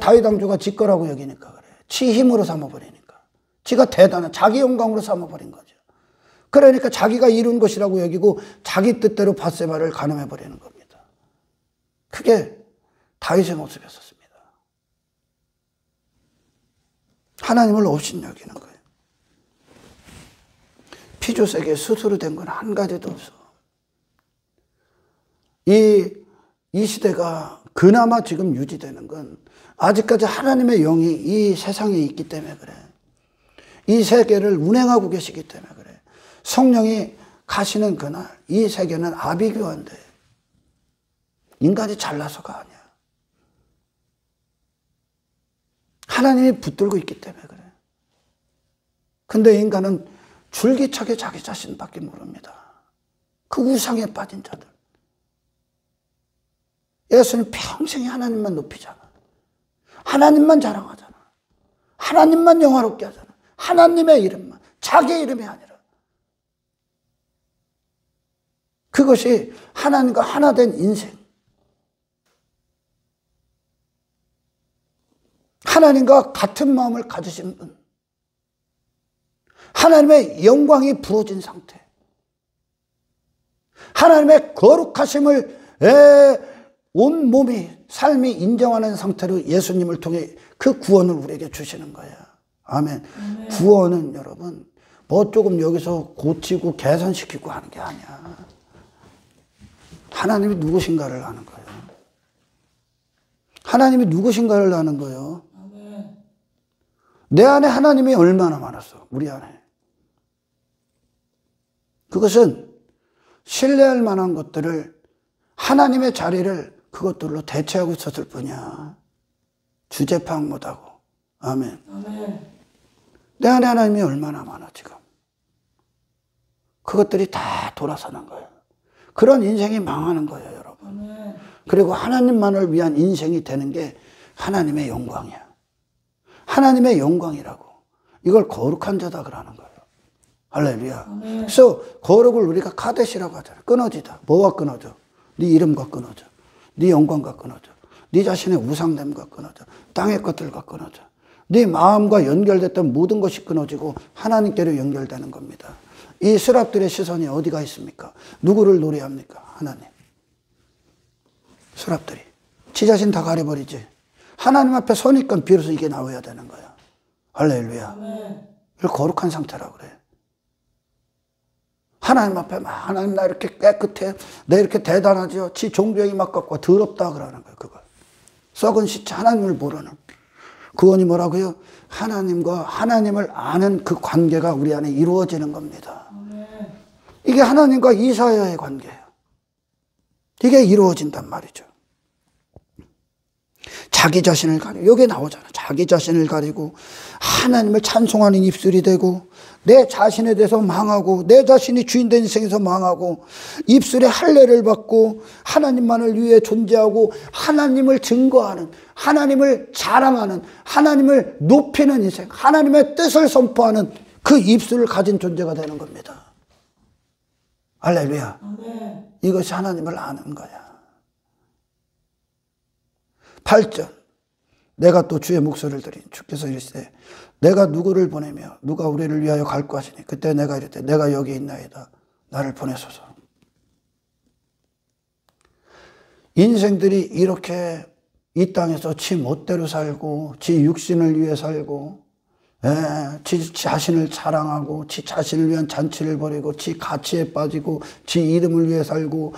다윗 왕조가 지 거라고 여기니까 그래. 지 힘으로 삼아버리니까. 지가 대단한 자기 영광으로 삼아버린 거죠. 그러니까 자기가 이룬 것이라고 여기고 자기 뜻대로 밧세바를 간음해버리는 겁니다. 그게 다윗의 모습이었습니다. 하나님을 업신여기는 거예요. 피조세계에 스스로 된 건 한 가지도 없어. 이 시대가 그나마 지금 유지되는 건 아직까지 하나님의 영이 이 세상에 있기 때문에 그래. 이 세계를 운행하고 계시기 때문에 그래. 성령이 가시는 그날 이 세계는 아비규환돼. 인간이 잘나서가 아니야. 하나님이 붙들고 있기 때문에 그래. 근데 인간은 줄기차게 자기 자신밖에 모릅니다. 그 우상에 빠진 자들. 예수님 평생 하나님만 높이잖아. 하나님만 자랑하잖아. 하나님만 영화롭게 하잖아. 하나님의 이름만, 자기 이름이 아니라. 그것이 하나님과 하나 된 인생. 하나님과 같은 마음을 가지신 분. 하나님의 영광이 부어진 상태. 하나님의 거룩하심을 온 몸이, 삶이 인정하는 상태로 예수님을 통해 그 구원을 우리에게 주시는 거야. 아멘. 아멘. 구원은 여러분 뭐 조금 여기서 고치고 개선시키고 하는 게 아니야. 하나님이 누구신가를 아는 거예요. 하나님이 누구신가를 아는 거예요. 아멘. 내 안에 하나님이 얼마나 많았어. 우리 안에. 그것은 신뢰할 만한 것들을 하나님의 자리를 그것들로 대체하고 있었을 뿐이야. 주제 파악 못하고. 아멘. 아멘. 내 안에 하나님이 얼마나 많아 지금. 그것들이 다 돌아서는 거예요. 그런 인생이 망하는 거예요, 여러분. 아멘. 그리고 하나님만을 위한 인생이 되는 게 하나님의 영광이야. 하나님의 영광이라고. 이걸 거룩한 자다 그러는 거예요. 할렐루야. 아멘. 그래서 거룩을 우리가 카데시라고 하잖아요. 끊어지다. 뭐와 끊어져? 네 이름과 끊어져. 네 영광과 끊어져. 네 자신의 우상됨과 끊어져. 땅의 것들과 끊어져. 네 마음과 연결됐던 모든 것이 끊어지고 하나님께로 연결되는 겁니다. 이 스랍들의 시선이 어디가 있습니까? 누구를 노래합니까? 하나님. 스랍들이. 지 자신 다 가려버리지. 하나님 앞에 서니까 비로소 이게 나와야 되는 거야. 할렐루야. 아멘. 이걸 거룩한 상태라고 그래. 하나님 앞에 막 하나님 나 이렇게 깨끗해. 내 이렇게 대단하죠. 지 종교에 막 갖고 더럽다 그러는 거예요. 그걸. 썩은 시체 하나님을 모르는. 구원이 뭐라고요? 하나님과 하나님을 아는 그 관계가 우리 안에 이루어지는 겁니다. 이게 하나님과 이사야의 관계예요. 이게 이루어진단 말이죠. 자기 자신을 가리고, 여기에 나오잖아. 자기 자신을 가리고 하나님을 찬송하는 입술이 되고 내 자신에 대해서 망하고 내 자신이 주인된 인생에서 망하고 입술에 할례를 받고 하나님만을 위해 존재하고 하나님을 증거하는, 하나님을 자랑하는, 하나님을 높이는 인생, 하나님의 뜻을 선포하는 그 입술을 가진 존재가 되는 겁니다. 할렐루야. 아멘. 이것이 하나님을 아는 거야. 8절. 내가 또 주의 목소리를 들으니 주께서 이르시되 내가 누구를 보내며 누가 우리를 위하여 갈 것이니 그때 내가 이르되 내가 여기 있나이다. 나를 보내소서. 인생들이 이렇게 이 땅에서 지 멋대로 살고 지 육신을 위해 살고 지 자신을 자랑하고 지 자신을 위한 잔치를 벌이고 지 가치에 빠지고 지 이름을 위해 살고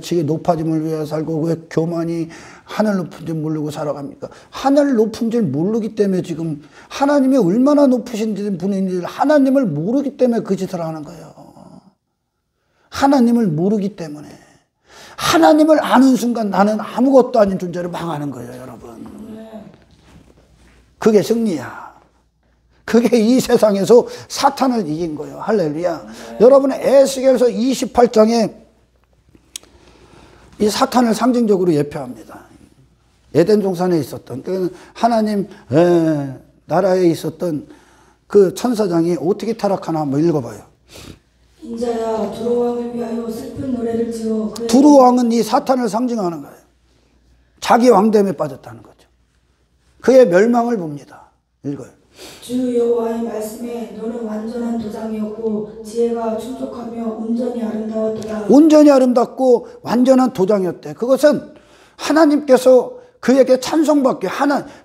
지 높아짐을 위해 살고 왜 교만이 하늘 높은 줄 모르고 살아갑니까? 하늘 높은 줄 모르기 때문에 지금 하나님이 얼마나 높으신 분인지 하나님을 모르기 때문에 그 짓을 하는 거예요. 하나님을 모르기 때문에. 하나님을 아는 순간 나는 아무것도 아닌 존재로 망하는 거예요, 여러분. 그게 승리야. 그게 이 세상에서 사탄을 이긴 거예요. 할렐루야. 여러분의 에스겔서 28장에 이 사탄을 상징적으로 예표합니다. 에덴 동산에 있었던 그 하나님 나라에 있었던 그 천사장이 어떻게 타락하나 한번 읽어봐요. 인자야 두로 왕을 위하여 슬픈 노래를 지어. 두로 왕은 이 사탄을 상징하는 거예요. 자기 왕됨에 빠졌다는 거죠. 그의 멸망을 봅니다. 읽어요. 주 여호와의 말씀에 너는 완전한 도장이었고 지혜가 충족하며 온전히 아름다웠도다. 온전히 아름답고 완전한 도장이었대. 그것은 하나님께서 그에게 찬송받기,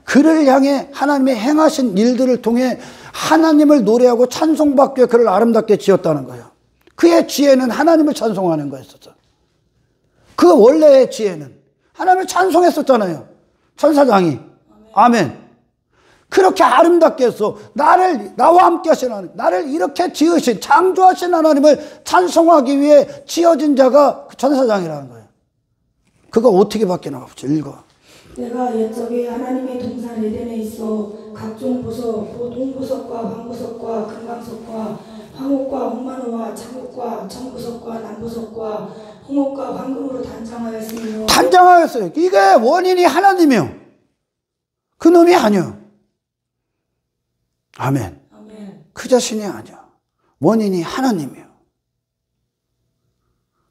그를 향해 하나님의 행하신 일들을 통해 하나님을 노래하고 찬송받기 그를 아름답게 지었다는 거예요. 그의 지혜는 하나님을 찬송하는 거였었어. 그 원래의 지혜는 하나님을 찬송했었잖아요. 천사장이. 아멘. 그렇게 아름답게 했어. 나와 함께 하신 하나님, 나를 이렇게 지으신, 창조하신 하나님을 찬송하기 위해 지어진 자가 그 천사장이라는 거예요. 그거 어떻게 바뀌나 봅시다. 읽어. 내가 옛적에 하나님의 동산 에덴에 있어 각종 보석, 곧 홍보석과 황보석과 금강석과 황옥과 홍마노와 창옥과 청보석과 남보석과 홍옥과 황금으로 단장하였으며. 단장하였어요. 이게 원인이 하나님이요. 그 놈이 아니야. 아멘. 아멘. 그 자신이 아니야. 원인이 하나님이요.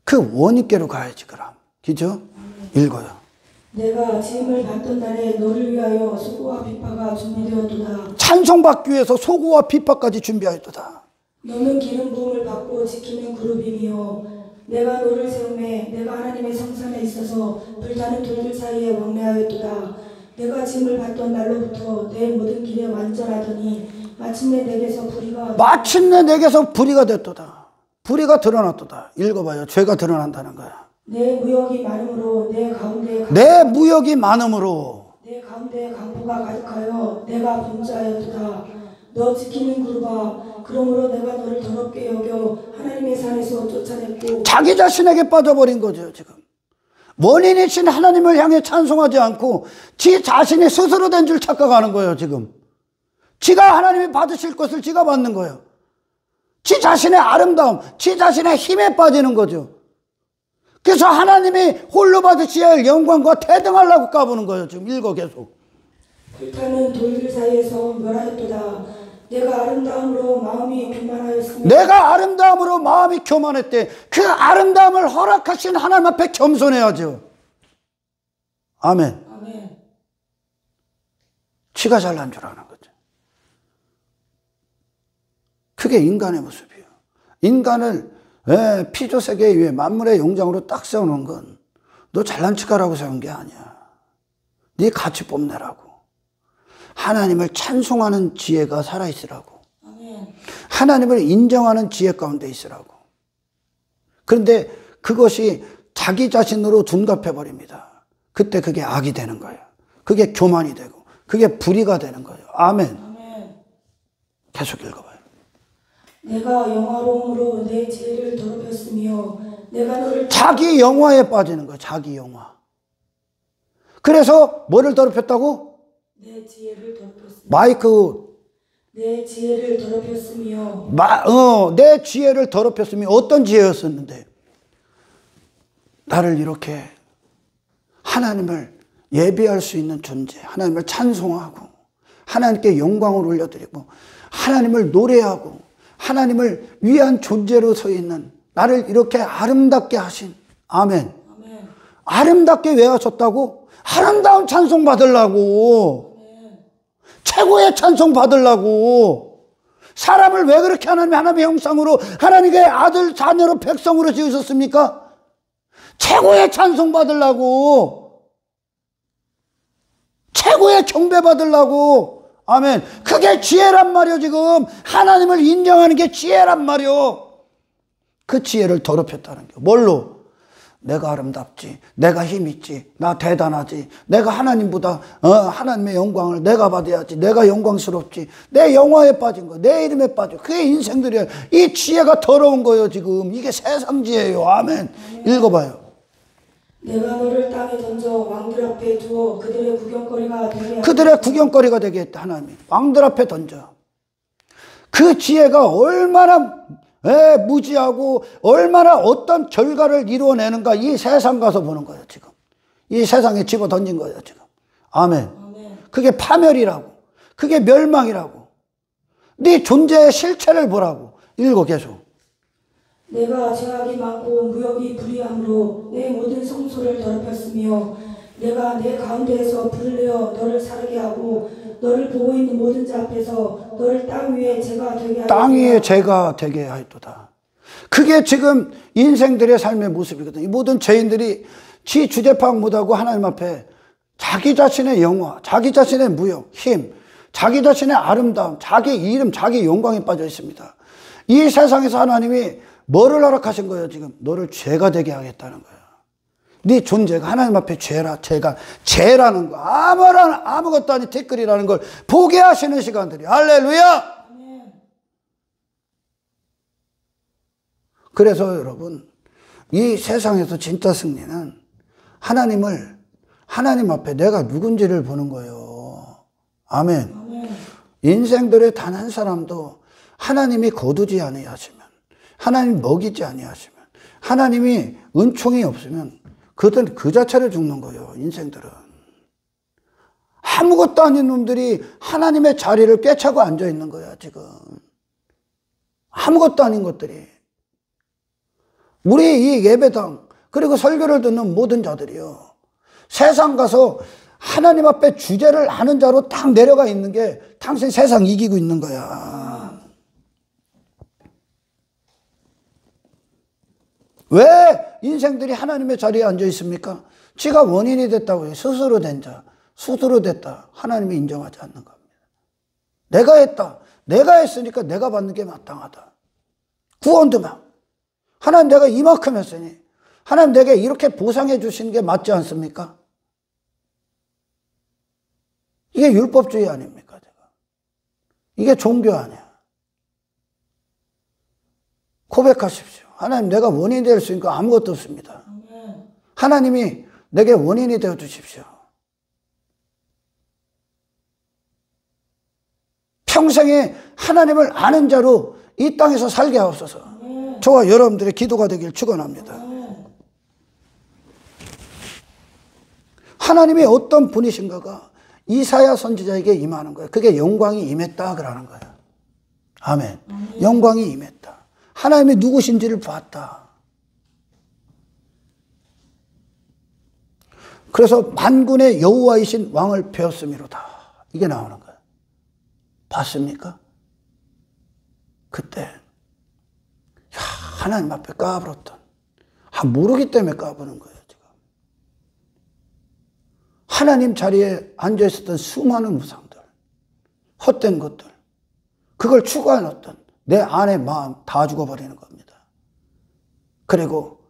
그 원인께로 가야지 그럼. 그죠? 읽어요. 내가 지음을 받던 날에 너를 위하여 소고와 비파가 준비되었도다. 찬송받기 위해서 소고와 비파까지 준비하였도다. 너는 기름 부음을 받고 지키는 그룹이며 내가 너를 세우매 내가 하나님의 성산에 있어서 불타는 돌들 사이에 왕래하였도다. 내가 지음을 받던 날로부터 내 모든 길에 완전하더니 마침내 내게서 불의가 됐도다. 불의가 드러났도다. 읽어봐요. 죄가 드러난다는 거야. 내 무역이 많음으로 내 가운데 강포가 가득하여 내가 범죄하였도다. 너 지키는 그룹아, 그러므로 내가 너를 더럽게 여겨 하나님의 산에서 쫓아냈고. 자기 자신에게 빠져버린 거죠 지금. 원인이신 하나님을 향해 찬송하지 않고 지 자신이 스스로 된 줄 착각하는 거예요 지금. 지가 하나님이 받으실 것을 지가 받는 거예요. 지 자신의 아름다움, 지 자신의 힘에 빠지는 거죠. 그래서 하나님이 홀로 받으셔야 할 영광과 대등하려고 까부는 거예요. 지금 읽어 계속. 불타는 돌들 사이에서 멸하였도다. 내가 아름다움으로 마음이 교만했대. 그 아름다움을 허락하신 하나님 앞에 겸손해야죠. 아멘. 아멘. 지가 잘난 줄 아는 거죠. 그게 인간의 모습이에요. 인간을 피조세계 위에 만물의 영장으로 딱 세우는 건 너 잘난 척하라고 세운 게 아니야. 네 가치 뽐내라고. 하나님을 찬송하는 지혜가 살아있으라고. 아멘. 하나님을 인정하는 지혜 가운데 있으라고. 그런데 그것이 자기 자신으로 둔갑해버립니다. 그때 그게 악이 되는 거예요. 그게 교만이 되고 그게 불의가 되는 거예요. 아멘. 아멘. 계속 읽어봐요. 내가 영화로움으로 내 지혜를 더럽혔으며 내가 너를 자기 영화에 빠지는 거예요. 자기 영화. 그래서 뭐를 더럽혔다고? 내 지혜를 더럽혔으며 내 지혜를 더럽혔으며 어떤 지혜였었는데 나를 이렇게 하나님을 예배할 수 있는 존재, 하나님을 찬송하고 하나님께 영광을 올려드리고 하나님을 노래하고 하나님을 위한 존재로 서 있는 나를 이렇게 아름답게 하신 아멘. 아멘. 아름답게 왜 하셨다고? 아름다운 찬송 받으려고. 아멘. 최고의 찬송 받으려고. 사람을 왜 그렇게 하나님의 형상으로 하나님의 아들 자녀로 백성으로 지으셨습니까? 최고의 찬송 받으려고. 최고의 경배 받으려고. 아멘. 그게 지혜란 말이요. 지금 하나님을 인정하는 게 지혜란 말이요. 그 지혜를 더럽혔다는 게 뭘로? 내가 아름답지, 내가 힘있지, 나 대단하지, 내가 하나님보다 하나님의 영광을 내가 받아야지, 내가 영광스럽지, 내 영화에 빠진 거, 내 이름에 빠져. 그게 인생들이에요. 이 지혜가 더러운 거예요. 지금 이게 세상 지혜예요. 아멘. 읽어봐요. 내가 너를 땅에 던져 왕들 앞에 두어 그들의 구경거리가 되게 했다. 하나님이 왕들 앞에 던져. 그 지혜가 얼마나 무지하고 얼마나 어떤 결과를 이루어내는가 이 세상 가서 보는 거예요. 지금 이 세상에 집어 던진 거예요. 지금 아멘. 그게 파멸이라고, 그게 멸망이라고. 네 존재의 실체를 보라고. 읽어 계속. 내가 죄악이 많고 무역이 불의함으로 내 모든 성소를 더럽혔으며 내가 내 가운데에서 불을 내어 너를 사르게 하고 너를 보고 있는 모든 자 앞에서 너를 땅 위에 죄가 되게 하였도다. 그게 지금 인생들의 삶의 모습이거든요. 이 모든 죄인들이 지 주제파악 못하고 하나님 앞에 자기 자신의 영화, 자기 자신의 무역, 힘, 자기 자신의 아름다움, 자기 이름, 자기 영광에 빠져 있습니다. 이 세상에서 하나님이 뭐를 허락하신 거예요? 지금 너를 죄가 되게 하겠다는 거예요. 네 존재가 하나님 앞에 죄라는 거, 아무것도 아닌 티끌이라는 걸 보게 하시는 시간들이. 할렐루야. 그래서 여러분, 이 세상에서 진짜 승리는 하나님 앞에 내가 누군지를 보는 거예요. 아멘. 인생들의 단 한 사람도 하나님이 거두지 아니하시면, 하나님이 먹이지 아니하시면, 하나님이 은총이 없으면 그들은 그 자체를 죽는 거예요. 인생들은 아무것도 아닌 놈들이 하나님의 자리를 꿰차고 앉아 있는 거야, 지금. 아무것도 아닌 것들이. 우리 이 예배당, 그리고 설교를 듣는 모든 자들이요. 세상 가서 하나님 앞에 주제를 아는 자로 딱 내려가 있는 게 당신 세상 이기고 있는 거야. 왜 인생들이 하나님의 자리에 앉아 있습니까? 지가 원인이 됐다고 해요. 스스로 된 자. 스스로 됐다. 하나님이 인정하지 않는 겁니다. 내가 했다. 내가 했으니까 내가 받는 게 마땅하다. 구원도 막. 하나님 내가 이만큼 했으니 하나님 내게 이렇게 보상해 주시는 게 맞지 않습니까? 이게 율법주의 아닙니까? 제가. 이게 종교 아니야. 고백하십시오. 하나님 내가 원인이 될 수 있는 거 아무것도 없습니다. 하나님이 내게 원인이 되어 주십시오. 평생에 하나님을 아는 자로 이 땅에서 살게 하옵소서. 저와 여러분들의 기도가 되길 축원합니다. 하나님이 어떤 분이신가가 이사야 선지자에게 임하는 거예요. 그게 영광이 임했다 그러는 거예요. 아멘. 영광이 임했다. 하나님이 누구신지를 봤다. 그래서 만군의 여호와이신 왕을 배웠음이로다. 이게 나오는 거예요. 봤습니까? 그때 하나님 앞에 까불었던, 모르기 때문에 까부는 거예요. 지금. 하나님 자리에 앉아있었던 수많은 우상들, 헛된 것들, 그걸 추구해놨던 내 안의 마음 다 죽어버리는 겁니다. 그리고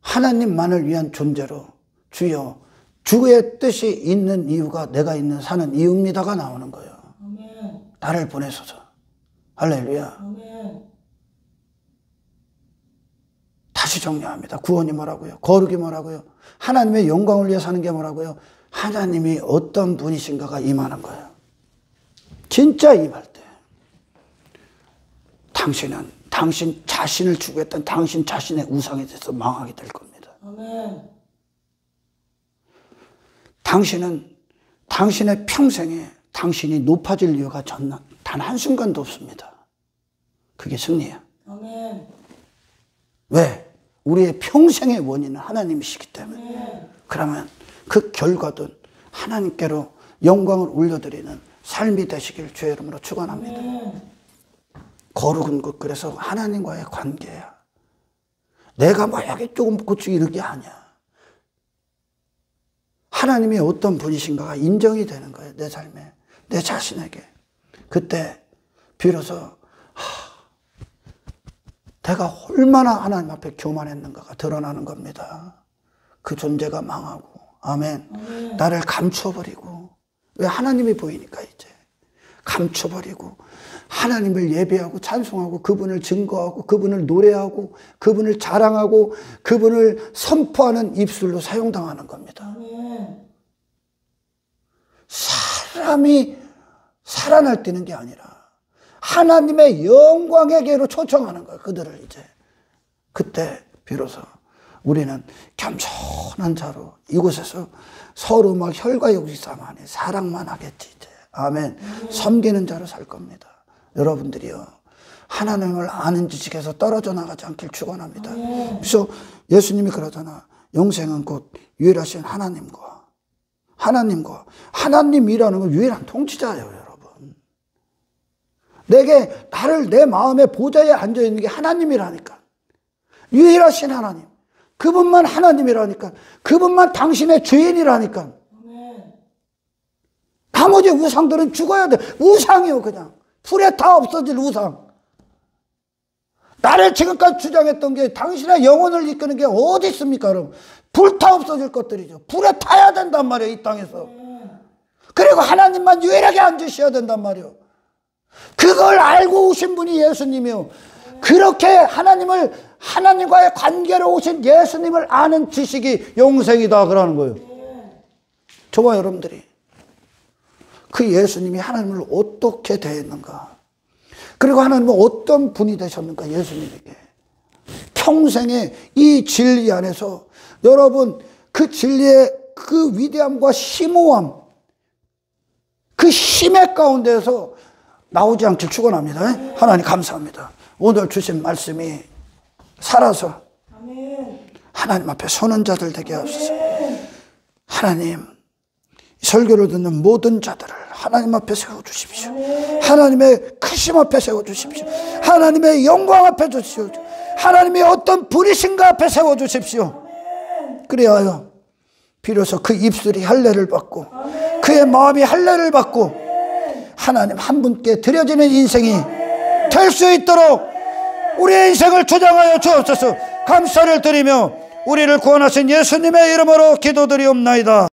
하나님만을 위한 존재로 주여 주의 뜻이 있는 이유가 내가 있는 사는 이유입니다가 나오는 거예요. 아멘. 나를 보내소서. 할렐루야. 아멘. 다시 정리합니다. 구원이 뭐라고요? 거룩이 뭐라고요? 하나님의 영광을 위해 사는 게 뭐라고요? 하나님이 어떤 분이신가가 임하는 거예요. 진짜 임할 때 당신은 당신 자신을 추구했던 당신 자신의 우상에 대해서 망하게 될 겁니다. 아멘. 당신은 당신의 평생에 당신이 높아질 이유가 단 한순간도 없습니다. 그게 승리야. 아멘. 왜? 우리의 평생의 원인은 하나님이시기 때문에. 그러면 그 결과든 하나님께로 영광을 올려드리는 삶이 되시길 주의 이름으로 축원합니다. 거룩은 그래서 하나님과의 관계야. 내가 뭐 여기 조금 고치고 이런 게 아니야. 하나님이 어떤 분이신가가 인정이 되는 거예요. 내 삶에, 내 자신에게. 그때 비로소 내가 얼마나 하나님 앞에 교만했는가가 드러나는 겁니다. 그 존재가 망하고, 아멘. 나를 감춰버리고, 왜 하나님이 보이니까 이제 감춰버리고 하나님을 예배하고 찬송하고 그분을 증거하고 그분을 노래하고 그분을 자랑하고 그분을 선포하는 입술로 사용당하는 겁니다. 아멘. 사람이 살아날 때는 게 아니라 하나님의 영광에게로 초청하는 거예요. 그들을 이제. 그때 비로소 우리는 겸손한 자로 이곳에서 서로 막 혈과 육이 싸움하니 사랑만 하겠지 이제. 아멘. 섬기는 자로 살 겁니다. 여러분들이요. 하나님을 아는 지식에서 떨어져 나가지 않길 축원합니다. 그래서 예수님이 그러잖아. 영생은 곧 유일하신 하나님과 하나님이라는 건 유일한 통치자예요, 여러분. 나를 내 마음의 보좌에 앉아 있는 게 하나님이라니까. 유일하신 하나님. 그분만 하나님이라니까. 그분만 당신의 주인이라니까. 나머지 우상들은 죽어야 돼. 우상이요, 그냥. 불에 다 없어질 우상. 나를 지금까지 주장했던 게 당신의 영혼을 이끄는 게 어디 있습니까, 여러분? 불타 없어질 것들이죠. 불에 타야 된단 말이에요, 이 땅에서. 그리고 하나님만 유일하게 앉으셔야 된단 말이에요. 그걸 알고 오신 분이 예수님이요. 그렇게 하나님과의 관계로 오신 예수님을 아는 지식이 영생이다 그러는 거예요. 저와 여러분들이 그 예수님이 하나님을 어떻게 대했는가, 그리고 하나님은 어떤 분이 되셨는가, 예수님에게 평생에 이 진리 안에서 여러분 그 진리의 그 위대함과 심오함, 그 힘의 가운데서 나오지 않길 축원합니다. 하나님 감사합니다. 오늘 주신 말씀이 살아서 하나님 앞에 서는 자들 되게 하소서. 하나님, 설교를 듣는 모든 자들을 하나님 앞에 세워주십시오. 하나님의 크심 앞에 세워주십시오. 하나님의 영광 앞에 주십시오. 하나님의 어떤 분이신가 앞에 세워주십시오. 그래야 비로소 그 입술이 할례를 받고 그의 마음이 할례를 받고 하나님 한 분께 드려지는 인생이 될 수 있도록 우리의 인생을 주장하여 주옵소서. 감사를 드리며 우리를 구원하신 예수님의 이름으로 기도드리옵나이다.